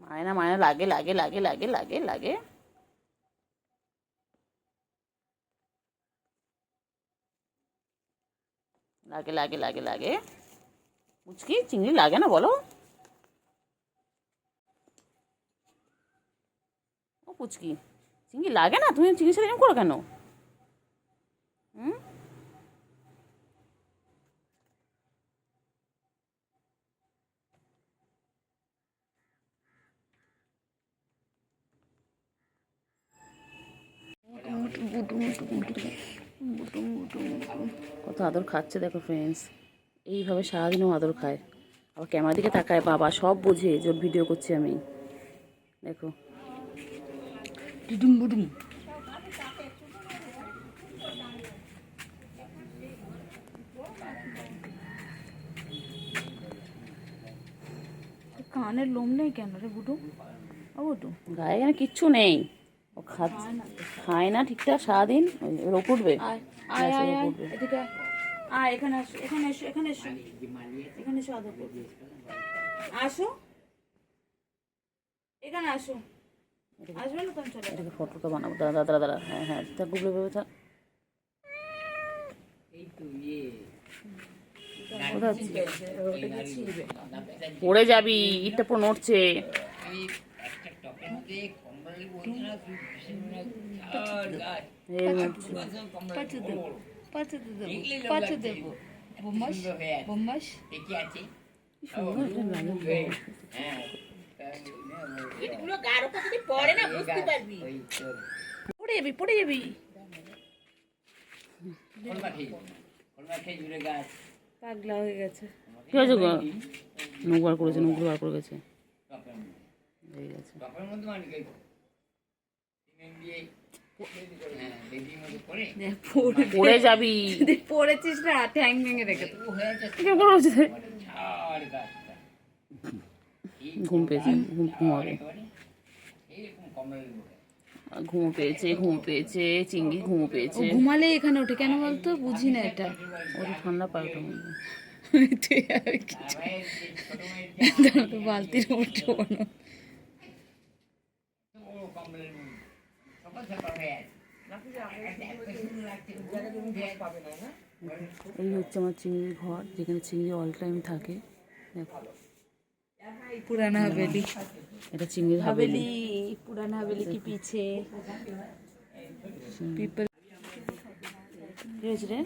মায়না মায়না, লাগে লাগে লাগে লাগে লাগে লাগে, লাগে লাগে লাগে লাগে। মুচকি চিংড়ি লাগে না বলো? ও পুচকি, চিংড়ি লাগে না? তুমি চিংড়ির সাথে এরকম করো কেন? হুম, কত আদর খাচ্ছে দেখো ফ্রেন্ডস। এইভাবে সারাদিনও আদর খায়। আবার ক্যামেরার দিকে তাকায়, বাবা সব বোঝে যে ওর ভিডিও করছি আমি। দেখো টুটুম বুটুম। কানের লোম নেই কেন রে বুটু? ও বুটু, গায়ে এখানে কিচ্ছু নেই। ও খায় না ঠিকঠাক সারাদিন। ওর ওপর উঠবে। আয় আয় আয় আয়, এদিকে আয়। আয় এখানে আসো, এখানে এসো, এখানে এসো, এখানে এসো, আদর করবে। আসো এখানে আসো। আসবে না তুমি চলে। এটাকে ফটোটা বানাবো। দাঁড়া দাঁড়া দাঁড়া, হ্যাঁ হ্যাঁ, তা গুগলে ভেবে থাক। পড়ে যাবি, ইটটা পুরো নড়ছে। পাঁচু দেবো, পাঁচু দেবো, পাঁচু দেবো। বোমাস বোমাস। পড়ে যাবি, পড়ে যাবি। পাগলা হয়ে গেছে। কি হয়েছে গো? নখ বার করেছে, নখ বার করে গেছে। হয়ে গেছে। পড়ে যাবি। পড়েছিস না, ঠ্যাং ভেঙে রেখে তো। ঘুম পেয়েছে, ঘুমাবে। ঘুমো পেয়েছে, ঘুমো পেয়েছে, চিংড়ি ঘুমো পেয়েছে। ঘুমালে এখানে ওঠে কেন বলতো? বুঝি না এটা। ওর ঠান্ডা পায় ওটা মধ্যে। তো বালতির উঠো না। এই হচ্ছে আমার চিংড়ির ঘর, যেখানে চিংড়ি অল টাইম থাকে। দেখো পুরানা হাভেলি। এটা চিংড়ির হাভেলি। पुराना हवेली के पीछे पीपल। কি হয়েছে রে?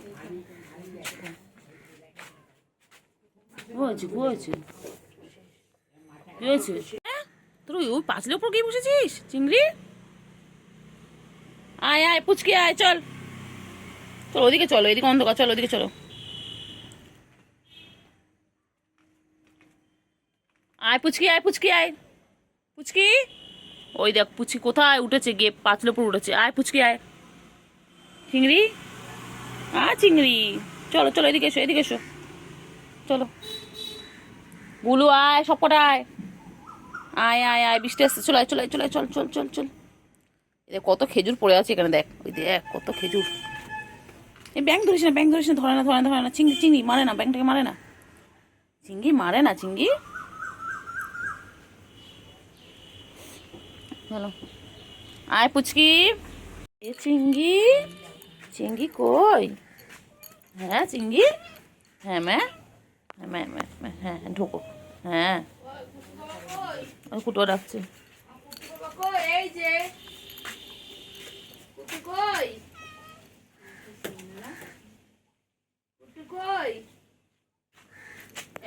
কি হয়েছে, কি হয়েছে, কি হয়েছে? তোর ওই পাঁচলের উপর গিয়ে বসেছিস চিংড়ি? আয় আয় পুচকে আয়, চল চল ওদিকে চলো, এদিকে অন্ধকার, চলো ওদিকে চলো। আয় পুচকি, আয় পুচকি, আয় পুচকি। ওই দেখ পুচকি কোথায় উঠেছে, গিয়ে পাঁচলের উপর উঠেছে। আয় পুচকি আয়। চিংড়ি চিংড়ি, চলো চলো এদিকে এসো, এদিকে এসো, চলো। বুলু আয়, সব কটা আয়, আয় আয় আয়, বৃষ্টি আসছে, চলে আয় চলে আয় চলে আয়, চল চল চল চল। এদের কত খেজুর পড়ে আছে এখানে, দেখ ওই দেখ কত খেজুর। এই ব্যাং ধরিস না, ব্যাং ধরিস না, ধরে না ধরে না ধরে না। চিংড়ি চিংড়ি মারে না, ব্যাংটাকে মারে না, চিংড়ি মারে না, চিংড়ি। চলো আয় পুচকি। এ চিংড়ি, চিংড়ি কই? হ্যাঁ চিংড়ি, হ্যাঁ ম্যা, হ্যাঁ ম্যা ম্যা, হ্যাঁ ঢোকো, হ্যাঁ কুটো ডাকছে। এই যে কুটু কই, কুটু কই,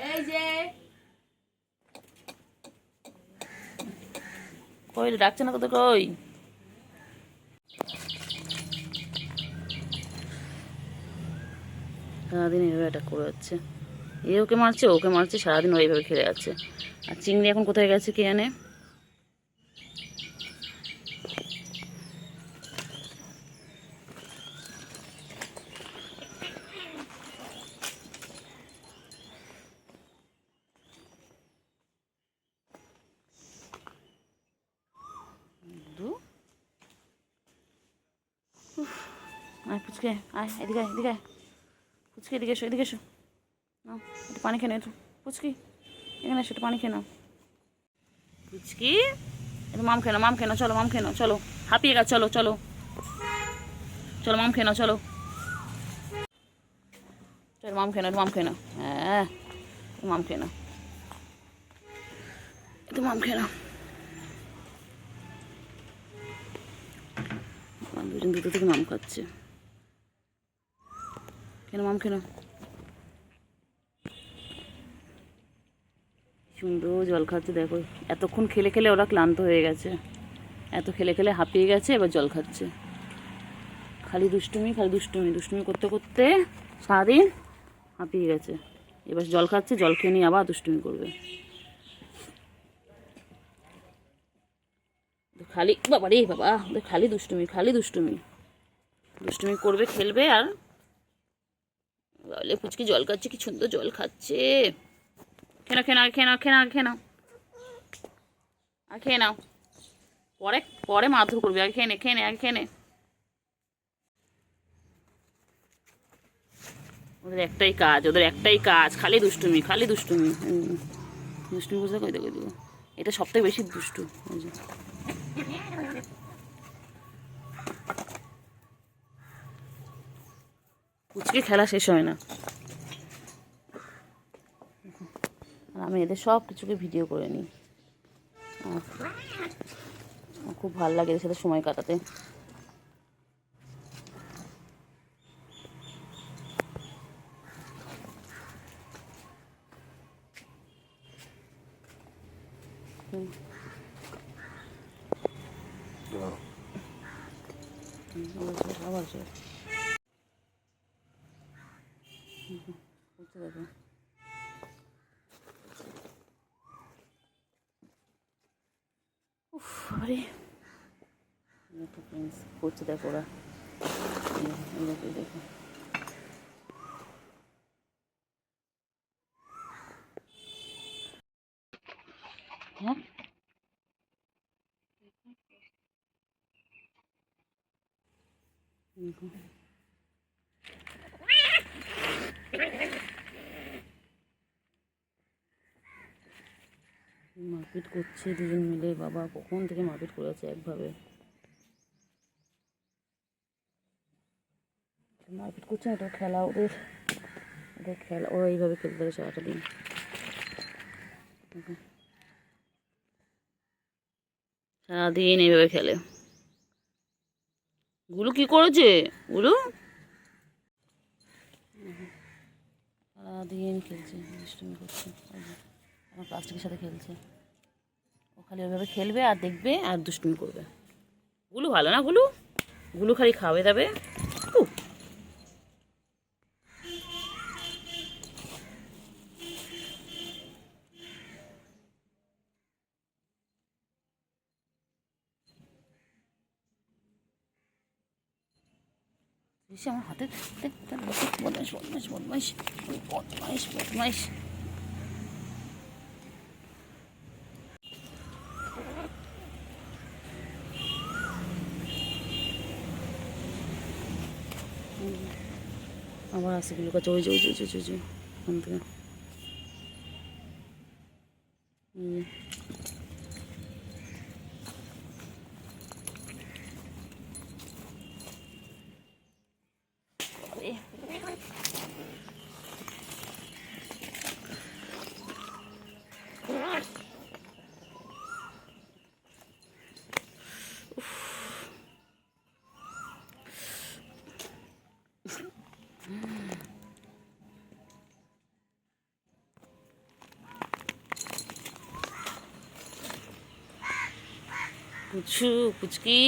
এই যে কই ডাকছে না কত, কই? সারাদিন এইভাবে এটা করে যাচ্ছে, এ ওকে মারছে, ওকে মারছে, সারাদিন ও এইভাবে খেলে যাচ্ছে। আর চিংড়ি এখন কোথায় গেছে কে জানে। আয় পুচকে আয়, এদিকে আয়, এদিকে আয় পুচকে, এদিকে এসো, এদিকে এসো, নাও একটু পানি খেয়ে নাও, একটু পুচকি এখানে এসো, একটু পানি খেয়ে নাও পুচকি, একটু মাম খেয়ে নাও, মাম খেয়ে নাও, চলো মাম খেয়ে নাও, চলো হাঁপিয়ে গেছে, চলো চলো চলো মাম খেয়ে নাও, চলো চলো মাম খেয়ে নাও, মাম খেয়ে নাও, হ্যাঁ মাম খেয়ে নাও, একটু মাম খেয়ে নাও। দুজন দুটো থেকে মাম খাচ্ছে, কেন মাম কেন? সুন্দর জল খাচ্ছে দেখো। এতক্ষণ খেলে খেলে ওরা ক্লান্ত হয়ে গেছে, এত খেলে খেলে হাঁপিয়ে গেছে, এবার জল খাচ্ছে। খালি দুষ্টুমি খালি দুষ্টুমি দুষ্টুমি করতে করতে সারাদিন হাঁপিয়ে গেছে। এবার জল খাচ্ছে, জল খেয়ে নিয়ে আবার দুষ্টুমি করবে। খালি বাবা রে বাবা, খালি দুষ্টুমি খালি দুষ্টুমি দুষ্টুমি করবে, খেলবে। আর বলে পুচকি জল খাচ্ছে, কি সুন্দর জল খাচ্ছে। খেয়ে নাও খেয়ে নাও খেয়ে নাও খেয়ে নাও আর খেয়ে নাও, পরে পরে মারধর করবি। আগে খেয়ে নে খেয়ে নে আগে খেয়ে নে। ওদের একটাই কাজ খালি দুষ্টুমি খালি দুষ্টুমি। দুষ্টুমি বুঝতে কই দেখো দেবো, এটা সবথেকে বেশি দুষ্টু। পুচকে খেলা শেষ হয় না। আর আমি এদের সব কিছুকে ভিডিও করে নিই। খুব ভালো লাগে এদের সাথে সময় কাটাতে। আবার দেখো আরে করছে দেখো ওরা, দেখো হ্যাঁ মারপিট করছে দুজন মিলে। বাবা কখন থেকে মারপিট করেছে একভাবে, মারপিট করছে না। এটা খেলা ওদের, ওদের খেলা, ওরা এইভাবে খেলতে থাকে সারাটা দিন। সারাদিন এইভাবে খেলে। গুলু কি করেছে? গুলু সারাদিন খেলছে, দুষ্টুমি করছে। আমার প্লাস্টিকের সাথে খেলছে। ও খালি ওইভাবে খেলবে আর দেখবে আর দুষ্টুমি করবে। গুলু ভালো না, গুলু গুলু খালি খাবে দাবে। আমার হাতে বদমাইশ বদমাইশ বদমাইশ বদমাইশ বদমাইশ। আবার আসে গুলো কাছে, ওই যে ওই যে ওই যে ওই যে ওখান থেকে। পুচু পুচকি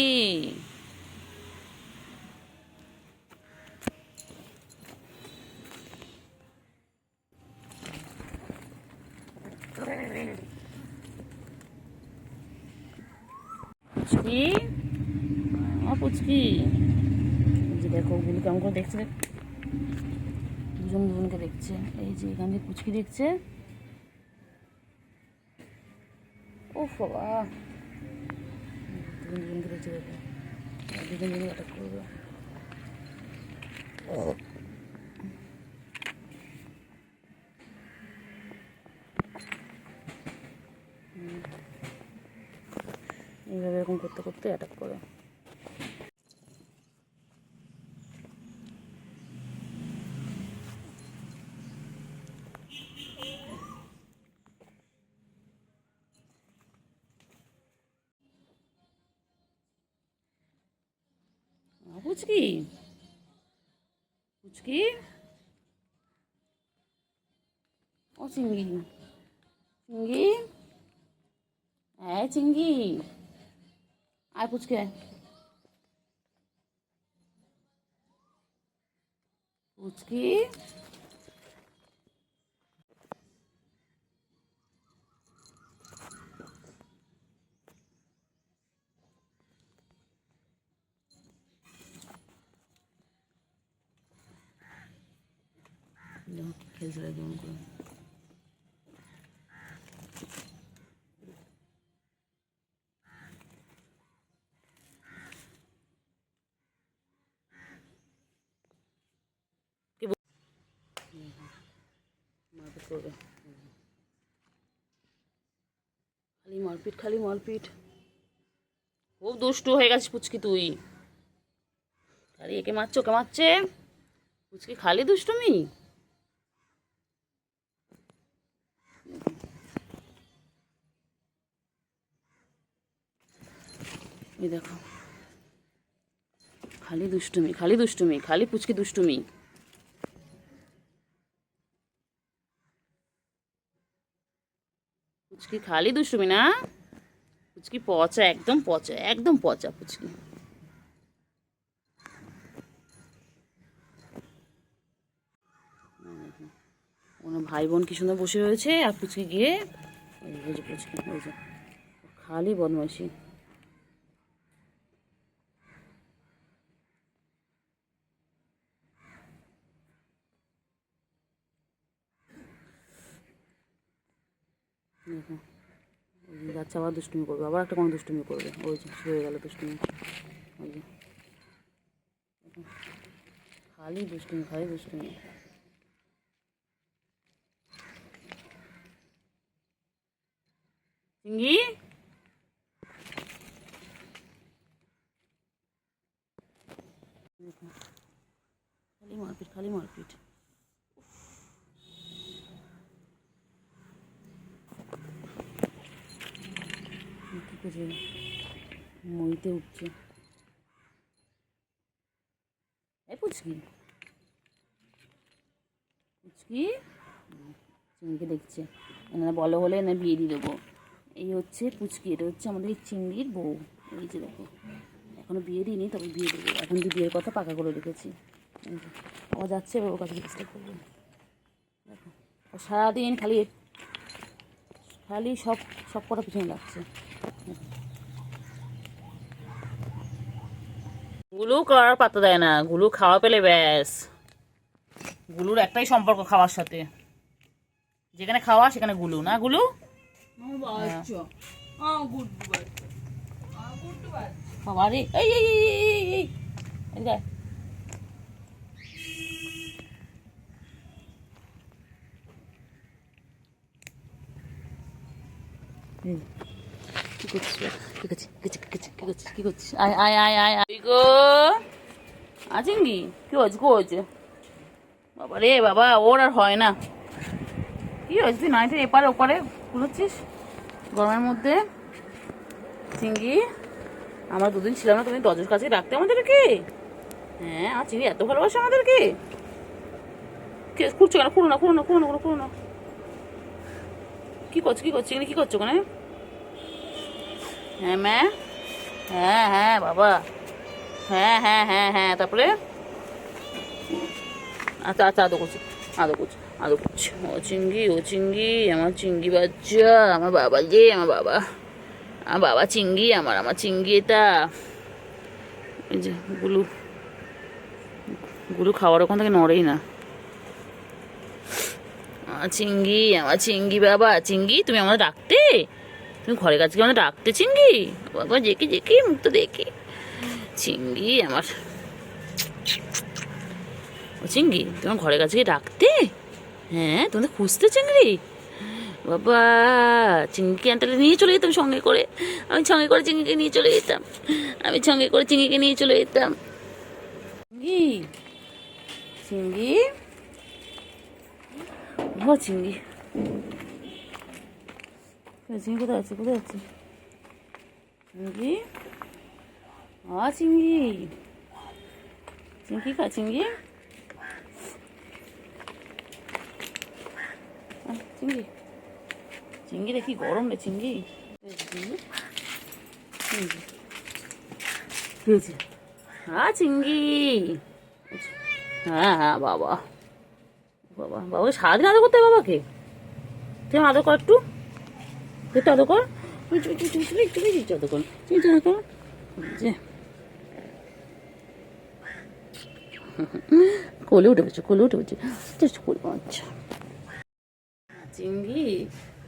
পুচকি পুচকি। যে দেখো গুলো কেমন করে দেখছে, দুজন দুজনকে দেখছে। এই যে এখান থেকে পুচকি দেখছে। ও বাবা, দুজন দুজনকে দেখছে। দেখো দুজন দুজন অ্যাটাক করবে। এইভাবে এরকম করতে করতে অ্যাটাক করে। পুচকি পুচকি ও চিঙ্গি চিঙ্গি, হ্যাঁ চিঙ্গি আয় পুচকে। পুচকি খেলছে কেমন করে। মারপিট করবে, খালি মারপিট খালি মারপিট। খুব দুষ্টু হয়ে গেছিস পুচকি তুই, খালি একে মারছে ওকে মারছে, পুচকি খালি দুষ্টুমি। এই দেখো খালি দুষ্টুমি খালি দুষ্টুমি, খালি পুচকি দুষ্টুমি। পুচকি খালি দুষ্টুমি না, পুচকি পচা, একদম পচা, একদম পচা পুচকি। ওনার ভাই বোন কি সুন্দর বসে রয়েছে, আর পুচকি গিয়ে ওই যে পুচকি ওই যে খালি বদমাইশি। দেখো ওই যে যাচ্ছে, আবার দুষ্টুমি করবে, আবার একটা কোনো দুষ্টুমি করবে, ওই যে শুরু হয়ে গেল দুষ্টুমি। ওই যে খালি দুষ্টুমি খালি দুষ্টুমি। চিঙ্গি খালি মারপিট খালি মারপিট। কি করছে, মইতে উঠছে। এই পুচকি পুচকি চিংড়িকে দেখছে, এনারা বলো হলে এনার বিয়ে দিয়ে দেবো। এই হচ্ছে পুচকি, এটা হচ্ছে আমাদের এই চিংড়ির বউ। এই যে দেখো এখনো বিয়ে দিইনি, তবে বিয়ে দেবো, এখন তো বিয়ের কথা পাকা করে রেখেছি। এই যে আবার যাচ্ছে, এবার ওর কাছে চেষ্টা করবো। দেখো ও সারাদিন খালি খালি সব সব কটা পিছনে লাগছে। গুলু করার পাত্তা দেয় না, গুলু খাওয়া পেলে ব্যাস। গুলুর একটাই সম্পর্ক খাওয়ার সাথে, যেখানে খাওয়া সেখানে গুলু, না গুলু? বাবা রে, এই এই এই এই এই এদিকে আয়। কি করছিস কি করছিস কি করছিস কি করছিস কি করছিস? আয় আয় আয় আয় আয় গো আচিঙ্গি, কি হয়েছে কি হয়েছে? বাবা রে বাবা, ওর আর হয় না। কি হয়েছে, তুই নাইটের এপারে ওপারে খুলেছিস গরমের মধ্যে? চিঙ্গি আমরা দুদিন ছিলাম না, তুমি দরজার কাছে রাখতে আমাদেরকে। হ্যাঁ আর চিঙ্গি এত ভালোবাসে আমাদেরকে। খুঁড়ছো কেন? খুঁড়ো না খুঁড়ো না খুঁড়ো না খুঁড়ো না। কি করছো কি করছো চিঙ্গি, কি করছো ওখানে? হ্যাঁ ম্যা, হ্যাঁ হ্যাঁ বাবা, হ্যাঁ হ্যাঁ হ্যাঁ হ্যাঁ তারপরে আচ্ছা আচ্ছা আদৌ করছি আদৌ করছি আদৌ করছি। ও চিঙ্গি ও চিঙ্গি, আমার চিঙ্গি বাচ্চা, আমার বাবা যে আমার বাবা, আমার বাবা চিঙ্গি, আমার আমার চিঙ্গি এটা। এই যে গুলু গুলু খাওয়ার ওখান থেকে নড়েই না। আমার চিঙ্গি আমার চিঙ্গি বাবা, চিঙ্গি তুমি আমাদের ডাকতে, তুমি ঘরের কাছে আমাদের ডাকতে চিঙ্গি বাবা, দেখি দেখি মুখ তো দেখি। চিঙ্গি আমার, ও চিঙ্গি তোমার ঘরের কাছে গিয়ে ডাকতে? হ্যাঁ তোমাদের খুঁজতে চিংড়ি বাবা। চিংড়িকে আনটালে নিয়ে চলে যেতাম সঙ্গে করে, আমি সঙ্গে করে চিংড়িকে নিয়ে চলে যেতাম, আমি সঙ্গে করে চিংড়িকে নিয়ে চলে যেতাম। চিংড়ি চিংড়ি ও চিংড়ি, চিংড়ি কোথায় আছে কোথায় আছে? চিংড়ি চিংড়ি চিংড়ি খা চিংড়ি, চিংড়ি চিংড়ি রে কি গরম রে চিংড়ি। চিংড়ি চিংড়ি হ্যাঁ হ্যাঁ, বাবা বাবা, বাবাকে সারাদিন আদর করতে হয় বাবাকে। তুই আদর কর একটু, তুই একটু আদর কর, একটু আদর কর, তুই আদর কর যে কোলে উঠে বলছে, কোলে উঠে বলছে, আচ্ছা চিঙ্গি,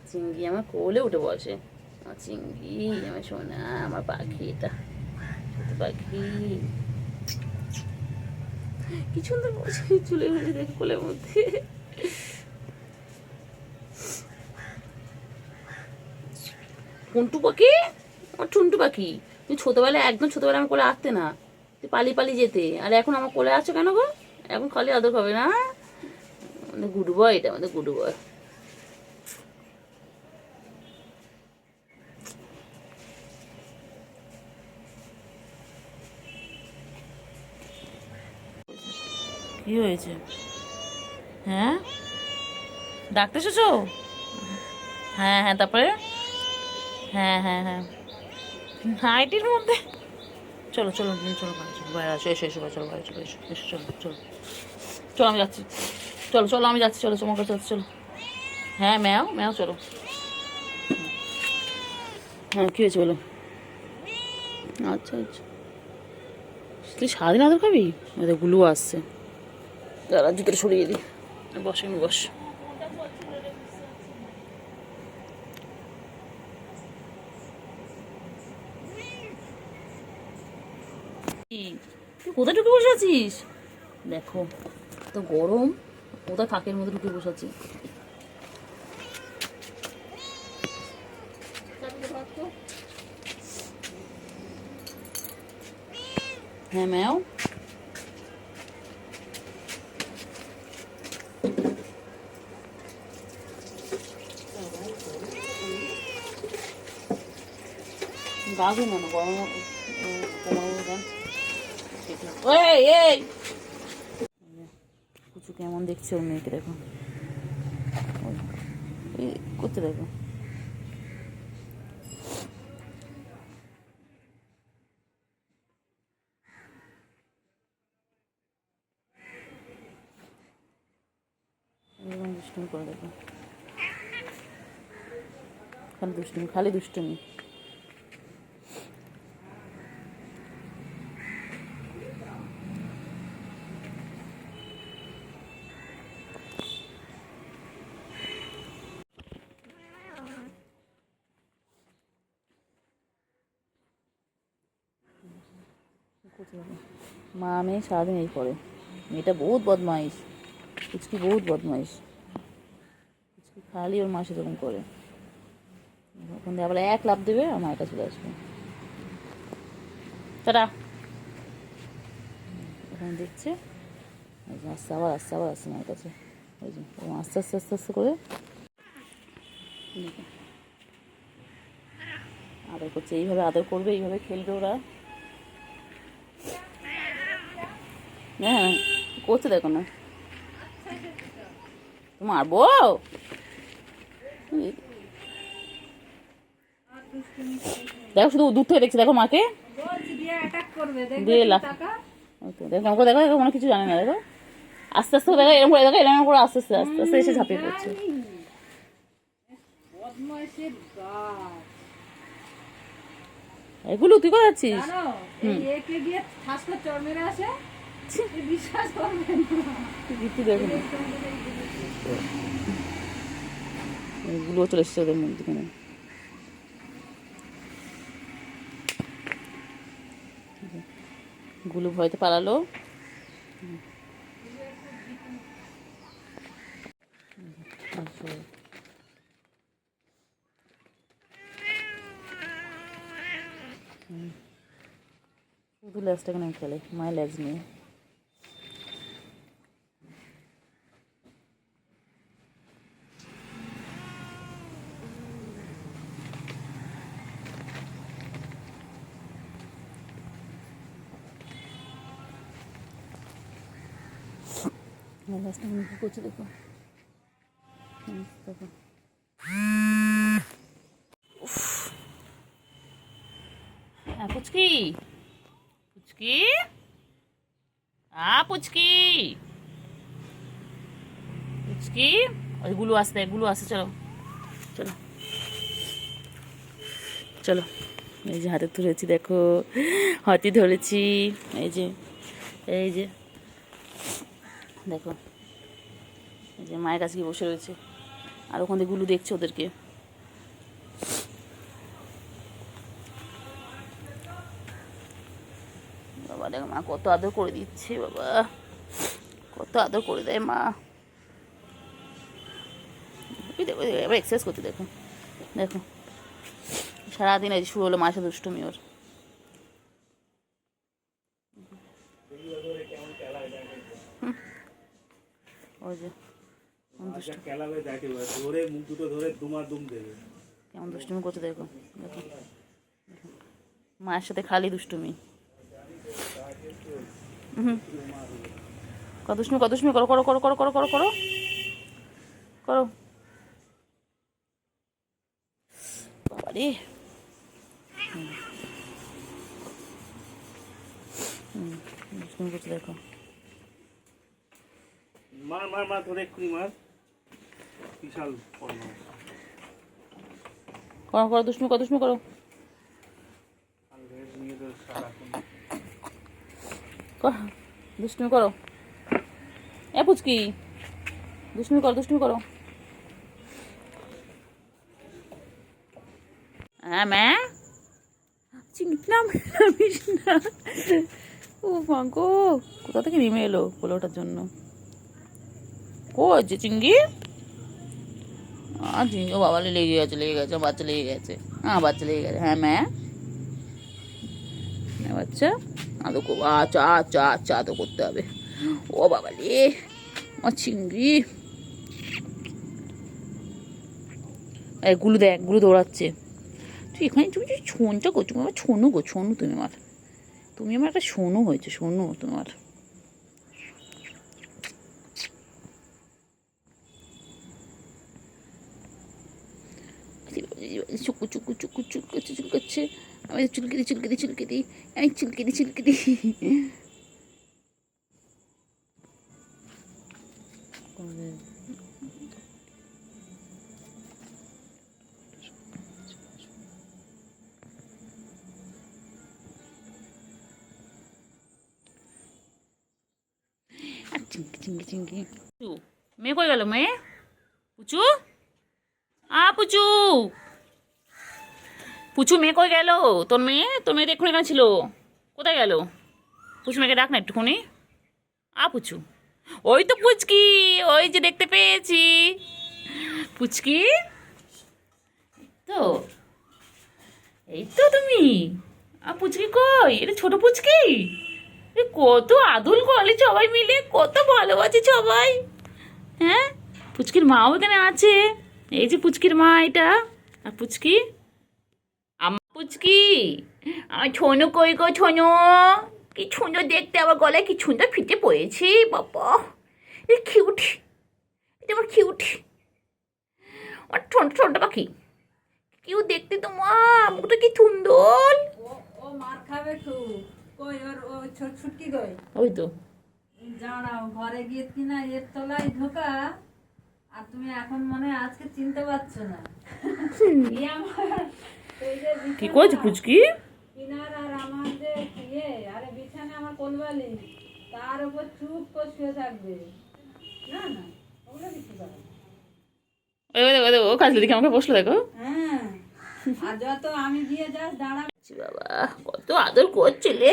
চিঙ্গি আমার কোলে উঠে বসে, আমার চিঙ্গি, আমার সোনা, আমার পাখি, এটা ছোট পাখি, কি সুন্দর বসে চলে গেছে দেখ কোলের মধ্যে। টুনটু পাখি, আমার টুনটু পাখি, তুই ছোটবেলায়, একদম ছোটবেলায় আমার কোলে আসতে না, তুই পালিয়ে পালিয়ে যেতে, আর এখন আমার কোলে আসছো কেন গো? এখন খালি আদর খাবে না? আমাদের গুড বয়, এটা আমাদের গুড বয়। কি হয়েছে? হ্যাঁ, ডাকতে এসেছো? হ্যাঁ হ্যাঁ, তারপরে? হ্যাঁ হ্যাঁ হ্যাঁ, হাইটির মধ্যে, চলো চলো চলো বাইরে, চলো বাইরে আসো, এসো এসো, চলো বাইরে চলো, এসো এসো, চলো চলো চলো, আমি যাচ্ছি, চলো চলো আমি যাচ্ছি, চলো তোমার কাছে যাচ্ছি, চলো। হ্যাঁ ম্যাও ম্যাও, চলো। হ্যাঁ, কী হয়েছে বলো? আচ্ছা আচ্ছা, তুই সারাদিন আদর খাবি? গুলু আসছে, দাঁড়া জুতোটা সরিয়ে দিই, বস এমনি বস। কি, তুই কোথায় ঢুকে বসে আছিস? দেখো তো গরম, কোথায় ফাঁকের মধ্যে ঢুকে বসে আছি। হ্যাঁ ম্যাও, বাঘে না না গরম, এই এই কুচু কেমন দেখছে ওর মেয়েকে, দেখো করতে, দেখো এরকম দুষ্টুমি করে, দেখো খালি দুষ্টুমি, খালি দুষ্টুমি। মা মেয়ে সারাদিন এই করে, মেয়েটা বহুত বদমাইশ, কুচকি বহুত বদমাইশ, কুচকি খালি ওর মা সেরকম করে, ওখান দিয়ে আবার এক লাফ দেবে আর মায়ের কাছে চলে আসবে। টাটা, ওখানে দেখছে, ওই যে আসছে, আবার আসছে, আবার আসছে মায়ের কাছে, ওই যে ও আস্তে আস্তে আস্তে আস্তে করে আদর করছে, এইভাবে আদর করবে, এইভাবে খেলবে ওরা। হ্যাঁ করছে, দেখো না, মারবো, দেখো শুধু দূর থেকে দেখছি, দেখো মাকে দিয়ে লাফ, দেখো আমাকে, দেখো দেখো কোনো কিছু জানে না, দেখো আস্তে আস্তে দেখো, এরকম করে দেখো, এরকম করে আস্তে আস্তে আস্তে আস্তে এসে ঝাঁপিয়ে পড়ছে। এগুলো তুই কোথায় যাচ্ছিস? এগুলো চলে এসছে ওদের মুখ দিকে, গুলো ভয়তে পালালো। শুধু লেজটাকে নিয়ে খেলে, মায়ের লেজ নিয়ে। লেজটাকে নিয়ে কী করছে দেখো, দেখো পুচকি, পুচকি, পুচকি। পুচকি ওইগুলো আসতে এগুলো আসে, চলো চলো চলো। এই যে হাতে ধরেছি, দেখো হাতি ধরেছি, এই যে এই যে দেখো, এই যে মায়ের কাছে গিয়ে বসে রয়েছে, আর ওখান থেকে গুলু দেখছে ওদেরকে। বাবা দেখো মা কত আদর করে দিচ্ছে, বাবা কত আদর করে দেয় মা। দেখো এবার এক্সারসাইজ করতে, দেখো দেখো সারাদিন এই শুরু হলো মায়ের সাথে দুষ্টুমি ওর। ওই যে কেমন দুষ্টুমি করতে, দেখো দেখো মায়ের সাথে খালি দুষ্টুমি। কত দুষ্টুমি, কত দুষ্টুমি, করো করো করো করো করো করো করো করো। বাবা রে, দুষ্টুমি করতে দেখো। মার মার মার ধরে এক্ষুনি মার, বিশাল পর্ণ। করো করো দুষ্টুমি, কত দুষ্টুমি করো। দুষ্টুমি করো, এ পুচকি দুষ্টুমি করো, দুষ্টুমি করো। হ্যাঁ ম্যা চিংড়ি না, ও মাগো কোথা থেকে নেমে এলো পোলোটার জন্য। ও যে চিংড়ি, চিংড়ি, ও বাবা লেগে গেছে, লেগে গেছে, বাচ্চা লেগে গেছে, হ্যাঁ বাচ্চা লেগে গেছে। হ্যাঁ ম্যা বাচ্চা আদৌ করবো, আচ্ছা আচ্ছা আচ্ছা আদৌ করতে হবে। ও বাবা রে ও চিংড়ি, এই গুলু দেখ, গুলু দৌড়াচ্ছে। তুই এখানে তুমি যে ছোনটা করছো, আমার ছোনু গো, ছোনু তুমি আমার, তুমি আমার একটা সোনু হয়েছে, সোনু তোমার। চুকু চুকু চুকু চুলকাচ্ছে চুলকাচ্ছে, আমি চুলকে দিই চুলকে দিই চুলকে দিই, আমি চুলকে দিই চুলকে দিই। চিঙ্কি চিঙ্কি চিঙ্কি। মেয়ে কই গেল, মেয়ে পুচু, পুচু পুচু মেয়ে কই গেল, তোর মেয়ে, তোর মেয়ে দেখুন এখানে ছিল, কোথায় গেল? পুচু মেয়েকে ডাক না একটুখানি, পুচু। ওই তো পুচকি, ওই যে দেখতে পেয়েছি পুচকি, তো এই তো তুমি। পুচকি কই, এটা ছোট পুচকি, কত আদর করে সবাই মিলে, কত ভালোবাসে সবাই। হ্যাঁ পুচকির মাও এখানে আছে, এই যে পুচকির মা এটা। আর পুচকি, আমার পুচকি, আমার ছোনো কই গো, ছোনো কি সুন্দর দেখতে, আবার গলায় কি সুন্দর ফিতে পড়েছি, বাবা এ কিউট, এটা আমার কিউট, আমার ছোট ছোট পাখি, কিউ দেখতে তোমার মুখটা কি সুন্দর। ও মার খাবে খুব, কই ওর ও ছুটকি কই, ওই তো জানাও ঘরে গিয়ে কিনা এর তলায় ঢোকা, আর তুমি এখন মনে হয় আজকে চিনতে পারছো না। এই আমার এই যে কি করছে পুচকি, কিনার আর আমার যে ইয়ে, আরে বিছানা আমার কোলবালি, তার উপর চুপ করে শুয়ে থাকবে, না না ওগুলো কিছু করে না। ওই দেখো ও কাজলি দিকে আমাকে বসলো, দেখো। হ্যাঁ, আর যত আমি গিয়ে যাস দাঁড়া, বাবা কত আদর করছিলে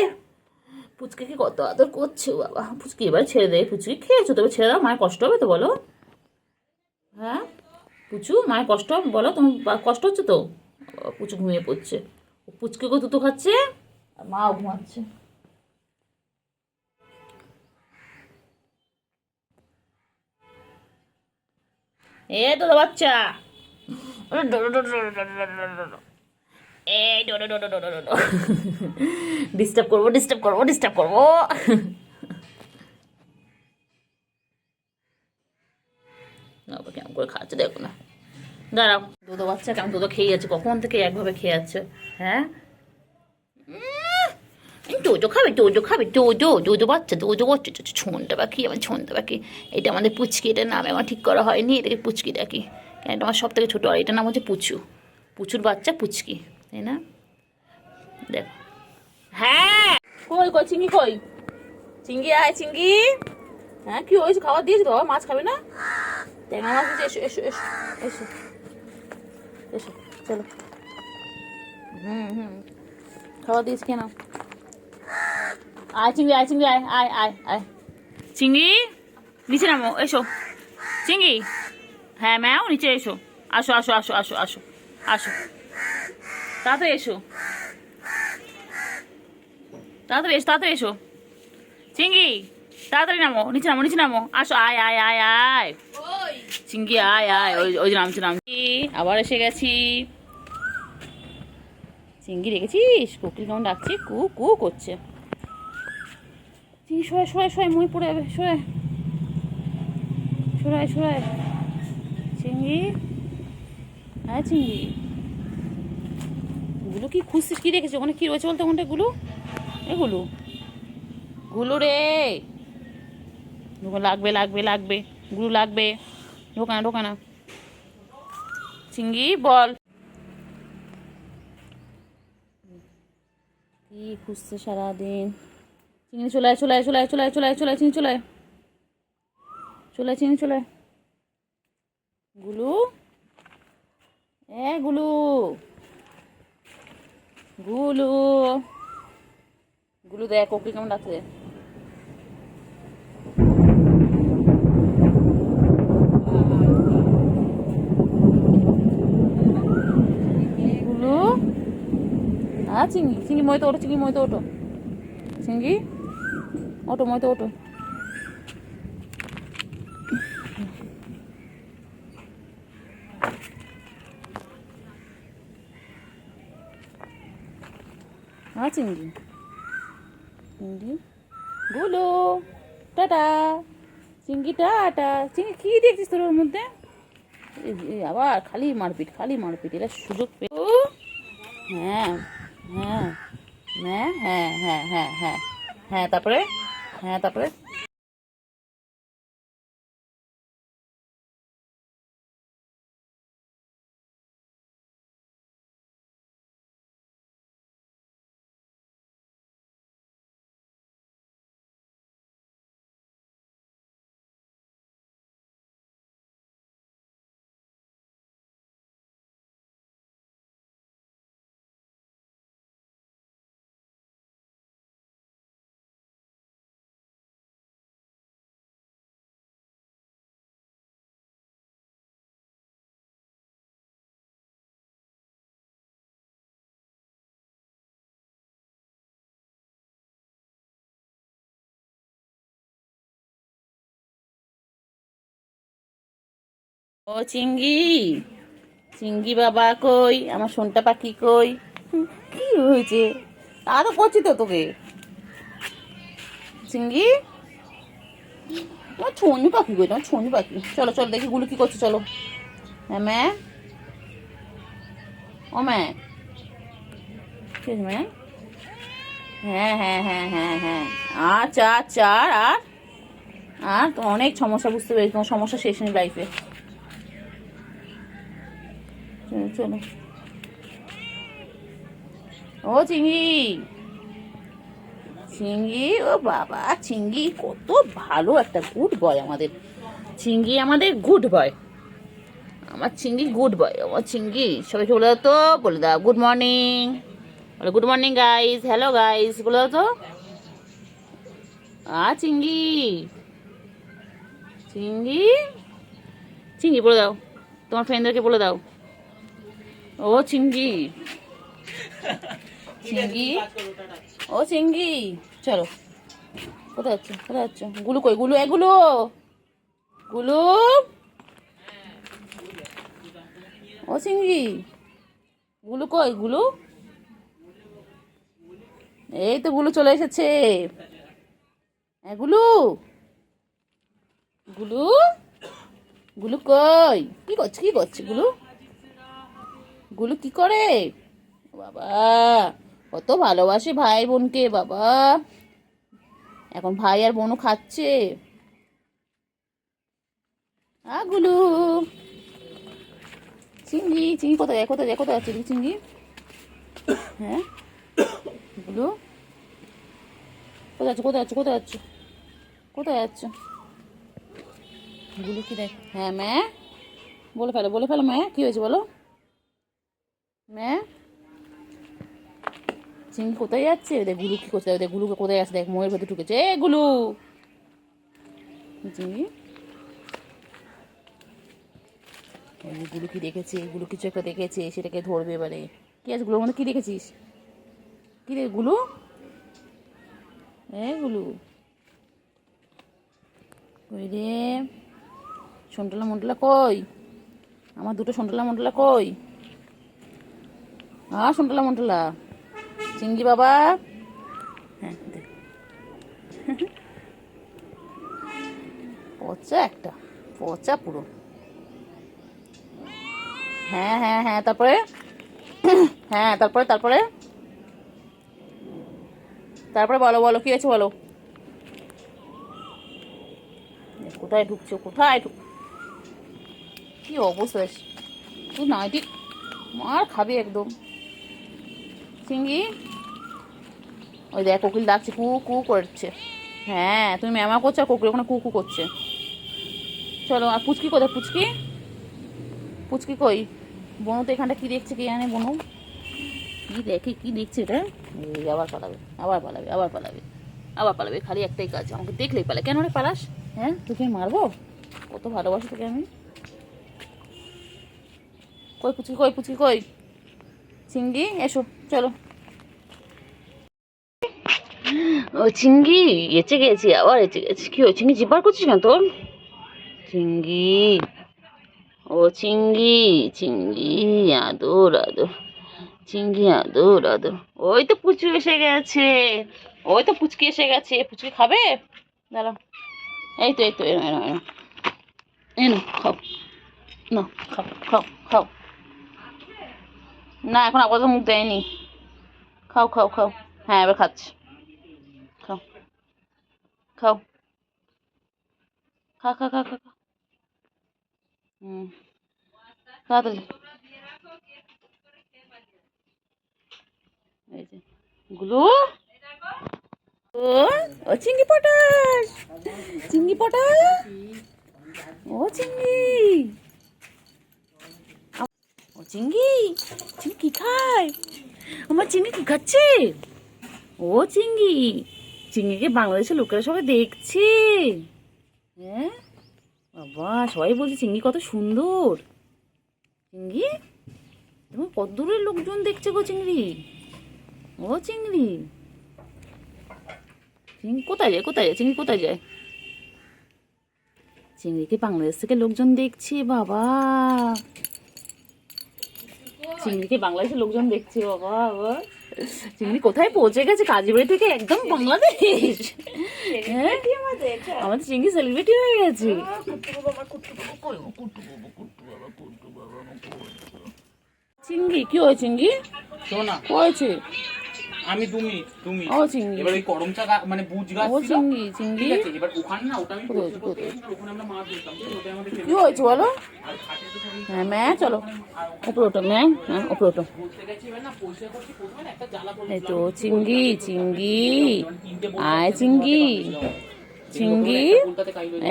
পুচকিকে, কত আদর করছে বাবা। পুচকি এবার ছেড়ে দেয়, পুচকি খেয়েছো তবে ছেড়ে দাও, মায়ের কষ্ট হবে তো বলো। হ্যাঁ পুচু, মায়ের কষ্ট হবে বলো, তোমার কষ্ট হচ্ছে তো। পুচু ঘুমিয়ে পড়ছে, পুচকিকেও দুটো খাচ্ছে আর মাও ঘুমাচ্ছে। এ তো বাচ্চা, এই ডিস্টার্ব করবো ডিস্টার্ব করবো ডিস্টার্ব করবো। কেমন করে খাচ্ছে দেখো না, দাঁড়াও। দুধ বাচ্চা কেমন দুধ খেয়ে যাচ্ছে, কখন থেকে একভাবে খেয়ে যাচ্ছে। হ্যাঁ দোজো খাবে, দোজো খাবে, দোজো, দোজো বাচ্চা, দোজো বাচ্চা, ছন্দা পাখি, আমার ছন্দা পাখি। এটা আমাদের পুচকি, এটার নাম আমার ঠিক করা হয়নি, এটাকে পুচকি ডাকি, কেন এটা আমার সব থেকে ছোটো। আর এটার নাম হচ্ছে পুচু, পুচুর বাচ্চা পুচকি, তাই না? দেখ, হ্যাঁ, কই কই চিংড়ি, কই চিংড়ি, আয় চিংড়ি। হ্যাঁ, কি হয়েছে? খাবার দিয়েছি তো, বাবা মাছ খাবে না? ট্যাংরা মাছ দিয়েছে, এসো এসো এসো এসো এসো, চলো। খাবার দিয়েছি কেন? আয় চিংড়ি, আয় চিংড়ি, আয় আয় আয় আয় চিংড়ি, নিচে নামো, এসো চিংড়ি। হ্যাঁ ম্যাও, নিচে এসো, আসো আসো আসো আসো আসো আসো, তাড়াতাড়ি এসো, তাড়াতাড়ি এসো, তাড়াতাড়ি এসো চিংড়ি, তাড়াতাড়ি নামো, নিচে নামো, নিচে নামো, আসো, আয় আয় আয় আয় চিংড়ি, আয় আয়, ওই ওই যে নামছি নামছি, আবার এসে গেছি। চিংড়ি রেখেছিস? কোকিল কেমন ডাকছে, কু কু করছে। চিংড়ি সরাই সরাই সরাই, মই পড়ে যাবে, সরাই সরাই সরাই চিংড়ি। হ্যাঁ চিংড়ি, গুলো কি খুঁজছিস? কি রেখেছে ওখানে? কি রয়েছে বলতে ওখানটা? গুলো, এগুলো গুলো রে, লাগবে লাগবে লাগবে, গুলো লাগবে, ঢোকানা ঢোকানা। চিংড়ি বল, কি খুঁজছে সারাদিন? চিংড়ি চলে আয়, চলে আয়, চলে আয়, চলে আয়, চলে আয়, চলে আয় চিংড়ি, চলে আয়, চলে আয় চিংড়ি, চলে আয়। গুলু, গুলু, গুলু, গুলু দেখ কোকিল কেমন ডাকছে। গুলু, হ্যাঁ চিংড়ি, চিংড়ি মইতে ওঠো, চিংড়ি মইতে ওঠো, চিংড়ি ওঠো, মইতে ওঠো। হ্যাঁ চিংড়ি, চিংড়ি, গুলু, টাটা চিংড়ি, টাটা চিংড়ি। কি দেখছিস তোর ওর মধ্যে? আবার খালি মারপিট, খালি মারপিট, এটা সুযোগ পেয়ে। হ্যাঁ হ্যাঁ হ্যাঁ হ্যাঁ হ্যাঁ হ্যাঁ হ্যাঁ হ্যাঁ, তারপরে, হ্যাঁ তারপরে। ও চিংড়ি, চিংড়ি বাবা কই, আমার সোনটা পাখি কই? কি হয়েছে? তা তো করছি তো তোকে। চিংড়ি, তোমার ছনু পাখি কই, তোমার ছনু পাখি। চলো চলো দেখি গুলো কি করছে, চলো। হ্যাঁ ম্যা, ও ম্যা, কি হয়েছে ম্যা? হ্যাঁ হ্যাঁ হ্যাঁ হ্যাঁ হ্যাঁ, আচ্ছা আচ্ছা, আর আর তো অনেক সমস্যা, বুঝতে পেরেছি তোমার সমস্যা শেষ নেই লাইফে। চলো চলো। ও চিংড়ি, চিংড়ি, ও বাবা চিংড়ি কত ভালো একটা গুড বয় আমাদের চিংড়ি, আমাদের গুড বয়, আমার চিংড়ি গুড বয়, আমার চিংড়ি। সবাইকে বলে দাও তো, বলে দাও গুড মর্নিং, বলে good morning guys, hello guys বলে দাও তো। চিংড়ি, চিংড়ি, চিংড়ি বলে দাও, তোমার ফ্রেন্ডদেরকে বলে দাও। ও চিংড়ি, চিংড়ি, ও চিংড়ি, চলো। কোথায় যাচ্ছ, কোথায় যাচ্ছ? গুলু কই, গুলু, এগুলো গুলু, ও চিংড়ি, গুলু কই, গুলু? এই তো গুলু চলে এসেছে। গুলু, গুলু, গুলু কই? কি করছে, কি করছে গুলু? গুলু কি করে? ও বাবা, ও কত ভালোবাসে ভাই বোনকে বাবা। এখন ভাই আর বোনও খাচ্ছে। গুলু চিংড়ি, চিংড়ি কোথায় যায়, কোথায় যায়, কোথায় যাচ্ছে চিংড়ি? হ্যাঁ গুলু কোথায় যাচ্ছে, কোথায় যাচ্ছে, কোথায় যাচ্ছে, কোথায় যাচ্ছে গুলু? কি দেখ, হ্যাঁ ম্যা বলে ফেলো, বলে ফেলো ম্যা, কি হয়েছে বলো ম্যা? চিংড়ি কোথায় যাচ্ছে? দেখ গুলু কি করছে, দেখ গুলুকে কোথায় আছে, দেখ মোয়ের ভেতরে ঢুকেছে। এ গুলু চিংড়ি, গুলু কি দেখেছে, গুলু কিছু একটা দেখেছে, সেটাকে ধরবে এবারে। কি আছে গুলোর মধ্যে, কি দেখেছিস? কি রে গুলু? গুলু কই রে? সন্টলা মন্টলা কই? আমার দুটো সন্টলা মন্টলা কই? সন্টলা মন্টলা চিংড়ি বাবা। হ্যাঁ দেখ পচা একটা, পচা পুরো। হ্যাঁ হ্যাঁ হ্যাঁ, তারপরে হ্যাঁ তারপরে তারপরে তারপরে বলো, বলো কি আছে বলো। কোথায় ঢুকছো, কোথায় ঢুক, কি অবস্থা তুই নাইটি মার খাবি একদম। চিংড়ি ওই দেখ কোকিল ডাকছে, কু কু করছে। হ্যাঁ তুমি ম্যামা করছো আর কোকিল ওখানে কু কু করছে। চলো, আর পুচকি কোথায়? পুচকি, পুচকি কই? বনু তো এখানটা কি দেখছে, কি জানে বনু কি দেখে, কি দেখছে এটা? এই আবার পালাবে, আবার পালাবে, আবার পালাবে, আবার পালাবে। খালি একটাই কাজ, আমাকে দেখলেই পালায়। কেন রে পালাস? হ্যাঁ তোকে আমি মারবো? কত ভালোবাসি তোকে আমি। কই পুচকি, কই পুচকি কই? চিংড়ি এসো, চলো। ও চিংড়ি এসে গেছি, আবার এসে গেছি। কি হয়েছে, চিংড়ি জিব্বার করছিস না তোর? চিংড়ি, ও চিংড়ি, চিংড়ি আদর আদর, চিংড়ি আদর আদর। ওই তো পুচু এসে গেছে, ওই তো পুচকি এসে গেছে। পুচকি খাবে, দাঁড়াও। এই তো, এই তো, এনো এনো এনো, এনো খাও, না খাও খাও খাও। না এখন আপাতত মুখ দেয়নি। খাও খাও খাও, হ্যাঁ এবার খাচ্ছি। খাও খাও, খা খা খা খা খা। তাড়াতাড়ি। এই যে গুলু, ও ও চিংড়ি পটাশ, চিংড়ি পটাশ, ও চিংড়ি, ও চিংড়ি, চিংড়ি কি খায়? আমার চিংড়ি কি খাচ্ছে? ও চিংড়ি, চিংড়িকে বাংলাদেশের লোকেরা সবাই দেখছে। হ্যাঁ বাবা, সবাই বলছে চিংড়ি কত সুন্দর। চিংড়ি তোমার কত দূরের লোকজন দেখছে গো চিংড়ি। ও চিংড়ি, চিংড়ি কোথায় যায়, কোথায় যায়, চিংড়ি কোথায় যায়? চিংড়িকে বাংলাদেশ থেকে লোকজন দেখছে বাবা, চিংড়িকে বাংলাদেশের লোকজন দেখছে বাবা। আবার চিংড়ি কোথায় পৌঁছে গেছে, কাজীবাড়ি থেকে একদম বাংলাদেশ। হ্যাঁ আমাদের চিংড়ি সেলিব্রিটি হয়ে গেছে। চিংড়ি কি হয়, চিংড়ি শোনা হয়েছে? আমি 2 মিনিট 2 মিনিট ও চিংড়ি, এবার ওই করমচা মানে বুঝ গাছ ও ছিল, চিংড়ি, চিংড়ি ঠিক আছে। এবার ওখানে না ওটা আমি কোথায়, করতে করতে কোথায়? ওখানে আমরা মাছ ধরতাম, ঠিক আছে? ওটা আমাদের কি হয়েছে বলো? আর খাটের তো সবই হ্যাঁ ম্যা চলো ওপরে ওঠো, ম্যা হ্যাঁ ওপরে ওঠো। ঘুরতে গেছি। এবার না পয়সা করছি, প্রথমে না একটা জ্বালা পড়লো। এই তো চিংড়ি, চিংড়ি আয় চিংড়ি, চিংড়ি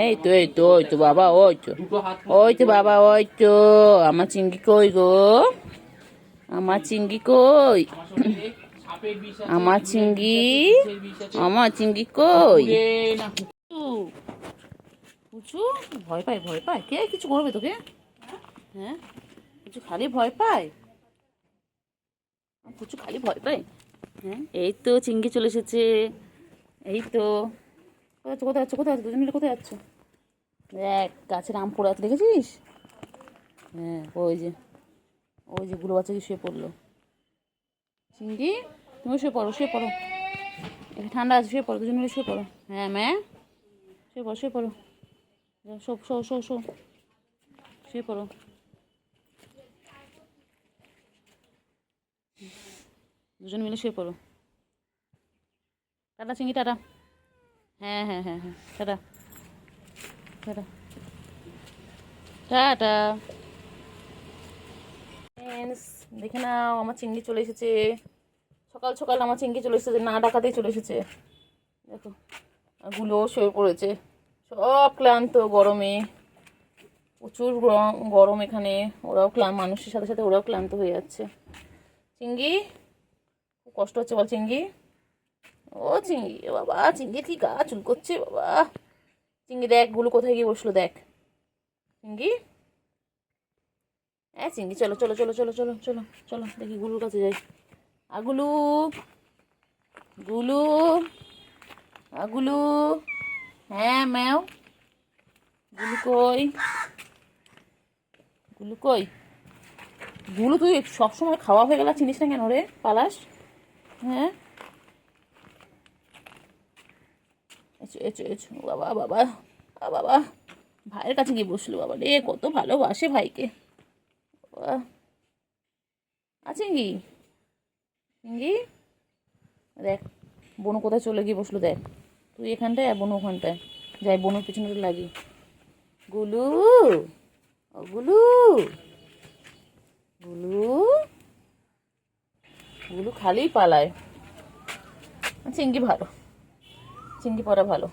এই তো, এই তো, ওই তো বাবা, ওই তো, দুটো হাত ওই তো বাবা, ওই তো আমার চিংড়ি কই গো, আমার চিংড়ি কই, আমার শরীরে সাপের বিষ আছে, আমার চুলের চিংড়ি, বিষ আছে, বিষের বিষ আছে। আমার চিংড়ি কই? ঘুরে না পুচু ভয় পায়, ভয় পায়, কে কিছু করবে তোকে? হ্যাঁ পুচু খালি ভয় পায়, পুচু খালি ভয় পায়। হ্যাঁ এই তো চিংড়ি চলে এসেছে, এই তো। কোথায় যাচ্ছ, কোথায় যাচ্ছ, দুজন মিলে কোথায় যাচ্ছ? দেখ গাছের আম পড়ে আছে, দেখেছিস? হ্যাঁ ওই যে, ওই যে গুলো বাচ্চা কি শুয়ে পড়লো। চিংড়ি তুমি শুয়ে পড়ো, শুয়ে পড়ো, একটু ঠান্ডা আছে, শুয়ে পড়ো, দুজন মিলে শুয়ে পড়ো। হ্যাঁ ম্যা শুয়ে পড়ো, শুয়ে পড়ো, যাও শো শো শো শো, শুয়ে পড়ো। দুজন মিলে শুয়ে পড়ো। টাটা চিংড়ি, টাটা। হ্যাঁ হ্যাঁ হ্যাঁ হ্যাঁ, টাটা টাটা টাটা। ফ্রেন্ডস, দেখে নাও আমার চিংড়ি চলে এসেছে। সকাল সকাল আমার চিংড়ি চলে এসেছে, না ডাকাতেই চলে এসেছে। দেখো গুলো শুয়ে পড়েছে, সব ক্লান্ত গরমে, প্রচুর গরম এখানে। ওরাও মানুষের সাথে সাথে ওরাও ক্লান্ত হয়ে যাচ্ছে। চিংড়ি খুব কষ্ট হচ্ছে বল চিংড়ি। ও চিংড়ি, বাবা চিংড়ির কি গা চুল করছে বাবা। চিংড়ি দেখ গুলো কোথায় গিয়ে বসলো, দেখ চিংড়ি। হ্যাঁ চিংড়ি, চলো চলো চলো চলো চলো চলো চলো, দেখি গুলুর কাছে যাই। আগুলু, গুলু, আগুলু, হ্যাঁ ম্যাও। গুলু কই, গুলু কই? গুলু তুই সবসময় খাওয়া হয়ে গেল, চিনিস না কেন রে, পালাস? হ্যাঁ এসো এসো এসো, বাবা বাবা বাবা, ভাইয়ের কাছে গিয়ে বসলো। বাবা রে, কত ভালোবাসে ভাইকে। বাবা আছে কি চিংড়ি? দেখ বনু কোথায় চলে গিয়ে বসলো, দেখ। তুই এখানটায় আর বনু ওখানটায়। যাই বনুর পিছনে লাগি। গুলু, ও গুলু, গুলু, গুলু খালি পালায়। চিংড়ি ভালো, চিংড়ি পড়া ভালো।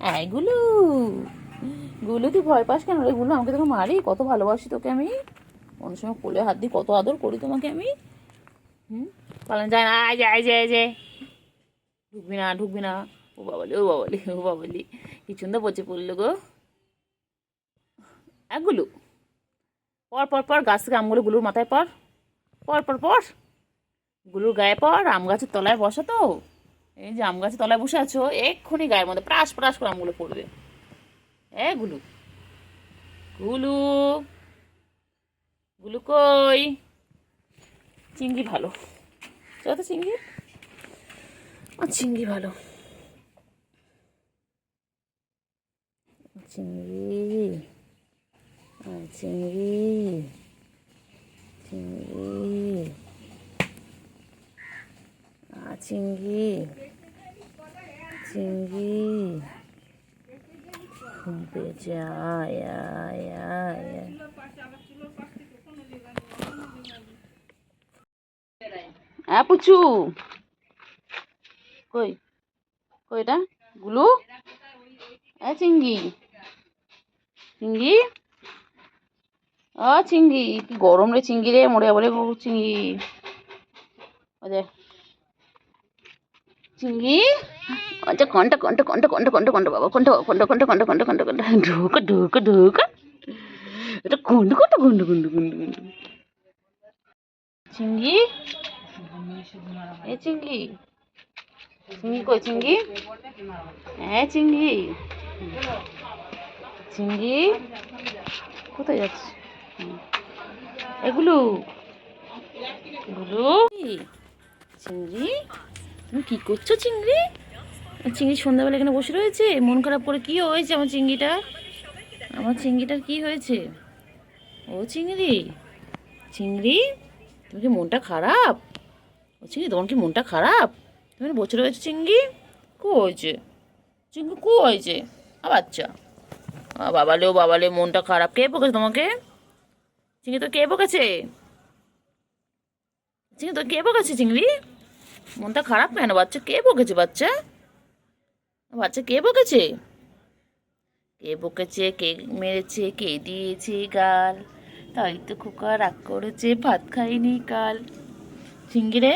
এই গুলু, গুলু তুই ভয় পাস কেন রে গুলু? আমাকে তোকে মারি, কত ভালোবাসি তোকে আমি। অনেক সময় কোলে হাত দিই, কত আদর করি তোমাকে আমি। পালান যায় না, যায় যায় যায়, ঢুকবি না ঢুকবি না। ও বাবালি ও বাবালি ও বাবালি, কি সুন্দর পচে পড়লো গো। গুলু পর পর পর, গাছ থেকে আমগুলো গুলুর মাথায় পর, পর পর পর, গুলুর গায়ে পর। আম গাছের তলায় বসা তো, এই যে আম গাছের তলায় বসে আছো, এক্ষুনি গায়ের মধ্যে প্রাস প্রাস করে আমগুলো পড়বে। গুলু, গুলু, গুলু কই? চিংড়ি ভালো, চলো তো চিংড়ি, চিংড়ি ভালো। চিংড়ি, চিংড়ি, চিংড়ি, চিংড়ি, চিংড়ি, ঘুমতে যায়। পুচু কই, কই এটা গুলু? চিংড়ি, চিংড়ি, চিংড়ি, কি গরম রে চিংড়ি রে, মরে যাবো রে চিংড়ি। ও দেখ চিংড়ি, আচ্ছা কন্টা কন্টা কন্টা কন্টা কন্টা কন্টা বাবা, কন্টা কন্টা কন্টা কন্টা কন্টা কন্টা কন্টা, ঢোকা ঢোকা ঢোকা, এটা কন্টা কন্টা কন্টা কন্টা কন্টা কন্টা। চিংড়ি, চিংড়ি, চিংড়ি কই চিংড়ি? চিংড়ি, চিংড়ি কোথায় যাচ্ছে? এগুলো গুলো, চিংড়ি তুমি কি করছো চিংড়ি? চিংড়ি সন্ধ্যাবেলা এখানে বসে রয়েছে মন খারাপ করে। কি হয়েছে আমার চিংড়িটা? আমার চিংড়িটার কি হয়েছে? ও চিংড়ি, চিংড়ি তুমি কি মনটা খারাপ? ও চিংড়ি তোমার কি মনটা খারাপ? তুমি বসে রয়েছে চিংড়ি? কো হয়েছে চিংড়ি, কো হয়েছে? বাচ্চা বাবালে, ও বাবালে, মনটা খারাপ। কে বকেছে তোমাকে চিংড়ি? তো কে বকেছে চিংড়ি? তো কে বকেছে চিংড়ি? মনটা খারাপ কেন বাচ্চা? কে বকেছে বাচ্চা? বাচ্চা কে বকেছে? কে বকেছে, কে মেরেছে, কে দিয়েছে গাল? তাই তো খোকা রাগ করেছে, ভাত খাইনি কাল। চিংড়ি রে,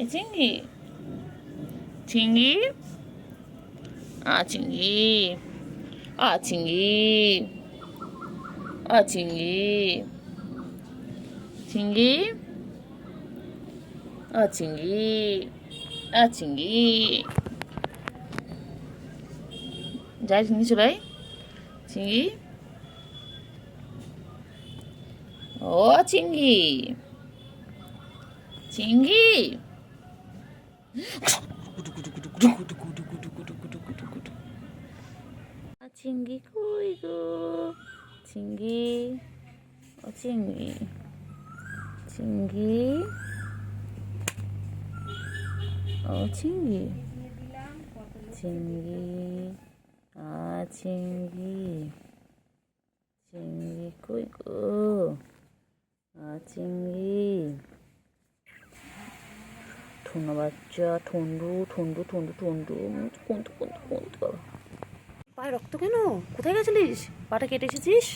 এ চিংড়ি, চিংড়ি, চিংড়ি, চিংড়ি, চিংড়ি, চিংড়ি, চিংড়ি, চিংড়ি, যাই চিংড়ি চলাই চিংড়ি। ও চিংড়ি, চিংড়ি, চিংড়ি কই গো? চিংড়ি, ও চিংড়ি, চিংড়ি, ও চিংড়ি, চিংড়ি, চিংড়ি, চিংড়ি কই গো, চিংড়ি, ঠুনো বাচ্চা, ঠন্ডু ঠন্ডু ঠন্ডু ঠন্ডু কোনটু কোনটু কোনটু বাবা। পায়ে রক্ত কেন? কোথায় গেছিলিস? পাটা কেটে এসেছিস?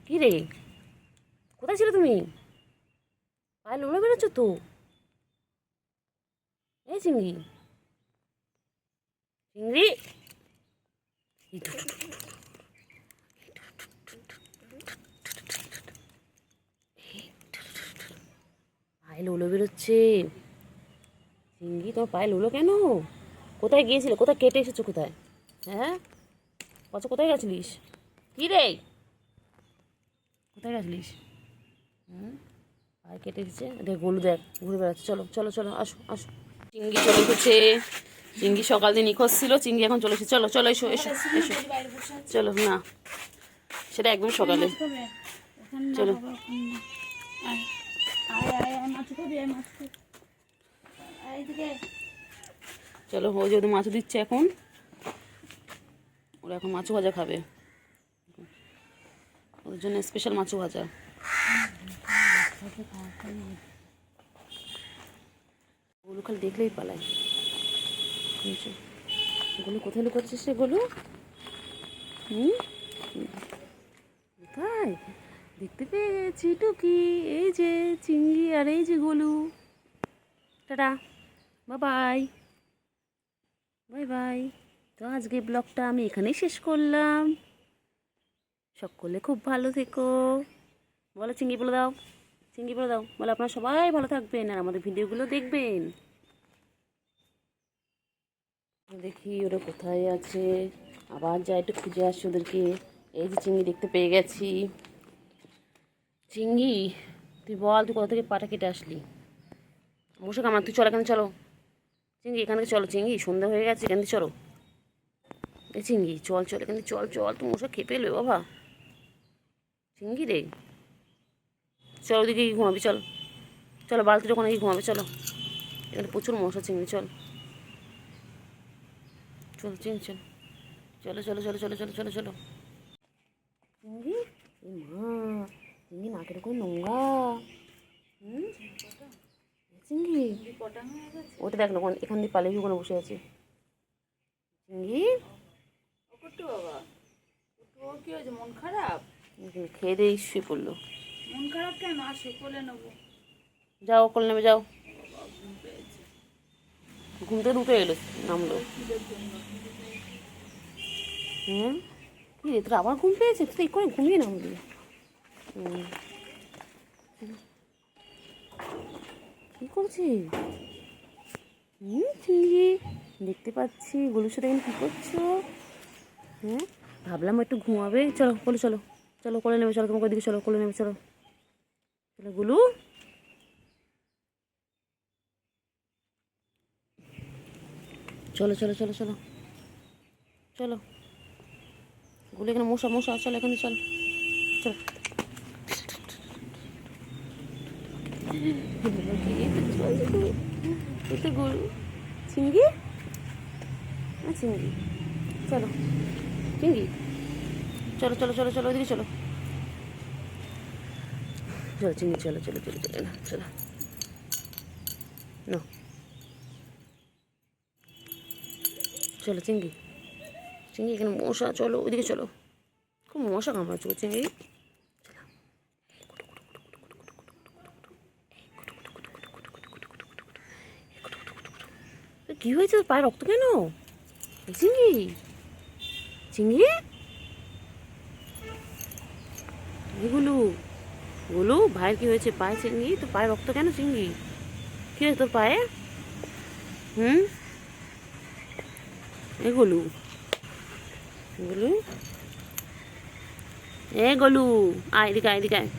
কী রে, কোথায় ছিলে তুমি? পায়ে লোলা বেরোচ্ছ তো। এই চিংড়ি, চিংড়ি, পায়ে লোলো বেরোচ্ছে। চিংড়ি, তোমার পায়ে লোলো কেন? কোথায় গিয়েছিলে? কোথায় কেটে এসেছো? কোথায়? হ্যাঁ, আচ্ছা, কোথায় গেছিলিস? কী রে, কোথায় গেছিলিস? পায়ে কেটে এসেছে। দেখ গলু, দেখ ঘুরে বেড়াচ্ছে। চলো চলো চলো, আসো আসো। চিংড়ি চলে এসেছে। চিংড়ি সকাল দিন নিখোঁজ ছিল, চিংড়ি এখন চলে এসেছে। চলো চলো, এসো এসো এসো। চলো না, সেটা একদম সকালে। চলো চলো, ও যদি মাছ দিচ্ছে এখন, ওরা এখন মাছ ভাজা খাবে, ওর জন্য স্পেশাল মাছ ভাজা। ওগুলো খালি দেখলেই পালায়। ওগুলো কোথায় লুকাচ্ছিস রে গোলু? কোথায়? দেখতে পেয়েছি টুকি, এই যে চিংড়ি আর এই যে Golu. Tata, bye bye bye. তো আজকে ব্লগটা আমি এখানেই শেষ করলাম। সকলে খুব ভালো থেকো। বলো চিংড়ি, বলে দাও, চিংড়ি বলে দাও। বলে আপনারা সবাই ভালো থাকবেন আর আমাদের ভিডিওগুলো দেখবেন। দেখি ওরা কোথায় আছে, আবার যাই একটু খুঁজে আসছি ওদেরকে। এই যে চিংড়ি দেখতে পেয়ে গেছি। চিংড়ি, তুই বল, তুই কোথা থেকে পাটা কেটে আসলি? বসে কামার, তুই চল এখানে, চলো চিংড়ি, এখান থেকে চলো। চিংড়ি, সন্ধ্যা হয়ে গেছে, এখান থেকে চলো। এই চিংড়ি, চল চল এখান থেকে, চল চল, তুমি মশা খেয়ে পেলে বাবা। চিংড়ি রে, চল ওদিকে গিয়ে ঘুমাবি, চল চলো, বালতির ওখানে গিয়ে ঘুমাবে, চলো। এখানে প্রচুর মশা চিংড়ি, চল চল চিংড়ি, চল চলো চলো চলো চলো চলো চলো চলো। চিংড়ি, এই মা, চিংড়ি নাকের কোনো নোংরা। চিংড়ি, ওটা দেখ না, এখান দিয়ে পালিয়ে ওখানে বসে আছে চিংড়ি। বাবা, কি হয়েছে? মন খারাপ? খেয়ে দিয়ে শুয়ে পড়লো। মন খারাপ কেন? আসো, কোলে নেবো। যাও, কোলে নেমে যাও। ঘুম থেকে উঠে এলো, নামলো। কি রে, তোর আবার ঘুম পেয়েছে? তুই করে ঘুমিয়ে নামলি। কি করছিস? চিংড়ি, দেখতে পাচ্ছি গোলুর সাথে এখানে কী করছো? ভাবলাম একটু ঘুমাবে। চলো বলো, চলো চলো, কোলে নেবে চলো, তোমাকে ওদিকে চলো, কোলে নেবে চলো। চলো গুলু, চলো চলো চলো চলো চলো। গুলো, এখানে মশা মশা, চলো এখানে, চলো চলো। এটা গরু। চিংড়ি, চিংড়ি, চলো চিংড়ি, চলো চলো চলো চলো, ওইদিকে চলো। চলো চিংড়ি, চলো চলো চলো চলো না, চলো না, চলো চিংড়ি, চিংড়ি, এখানে মশা, চলো ওইদিকে চলো। খুব মশা কামড়াচ্ছ চিংড়ি। কি হয়েছে, পায়ে রক্ত কেন? চিংড়ি, চিংড়ি, এগুলো বলো, ভাইয়ের কি হয়েছে পায়ে? চিংড়ি, তোর পায়ে রক্ত কেন? চিংড়ি, কি হয়েছে তোর পায়ে? এগুলো এগুলো, এ গলু, আয় এদিকে, আয় এদিকে, আয়।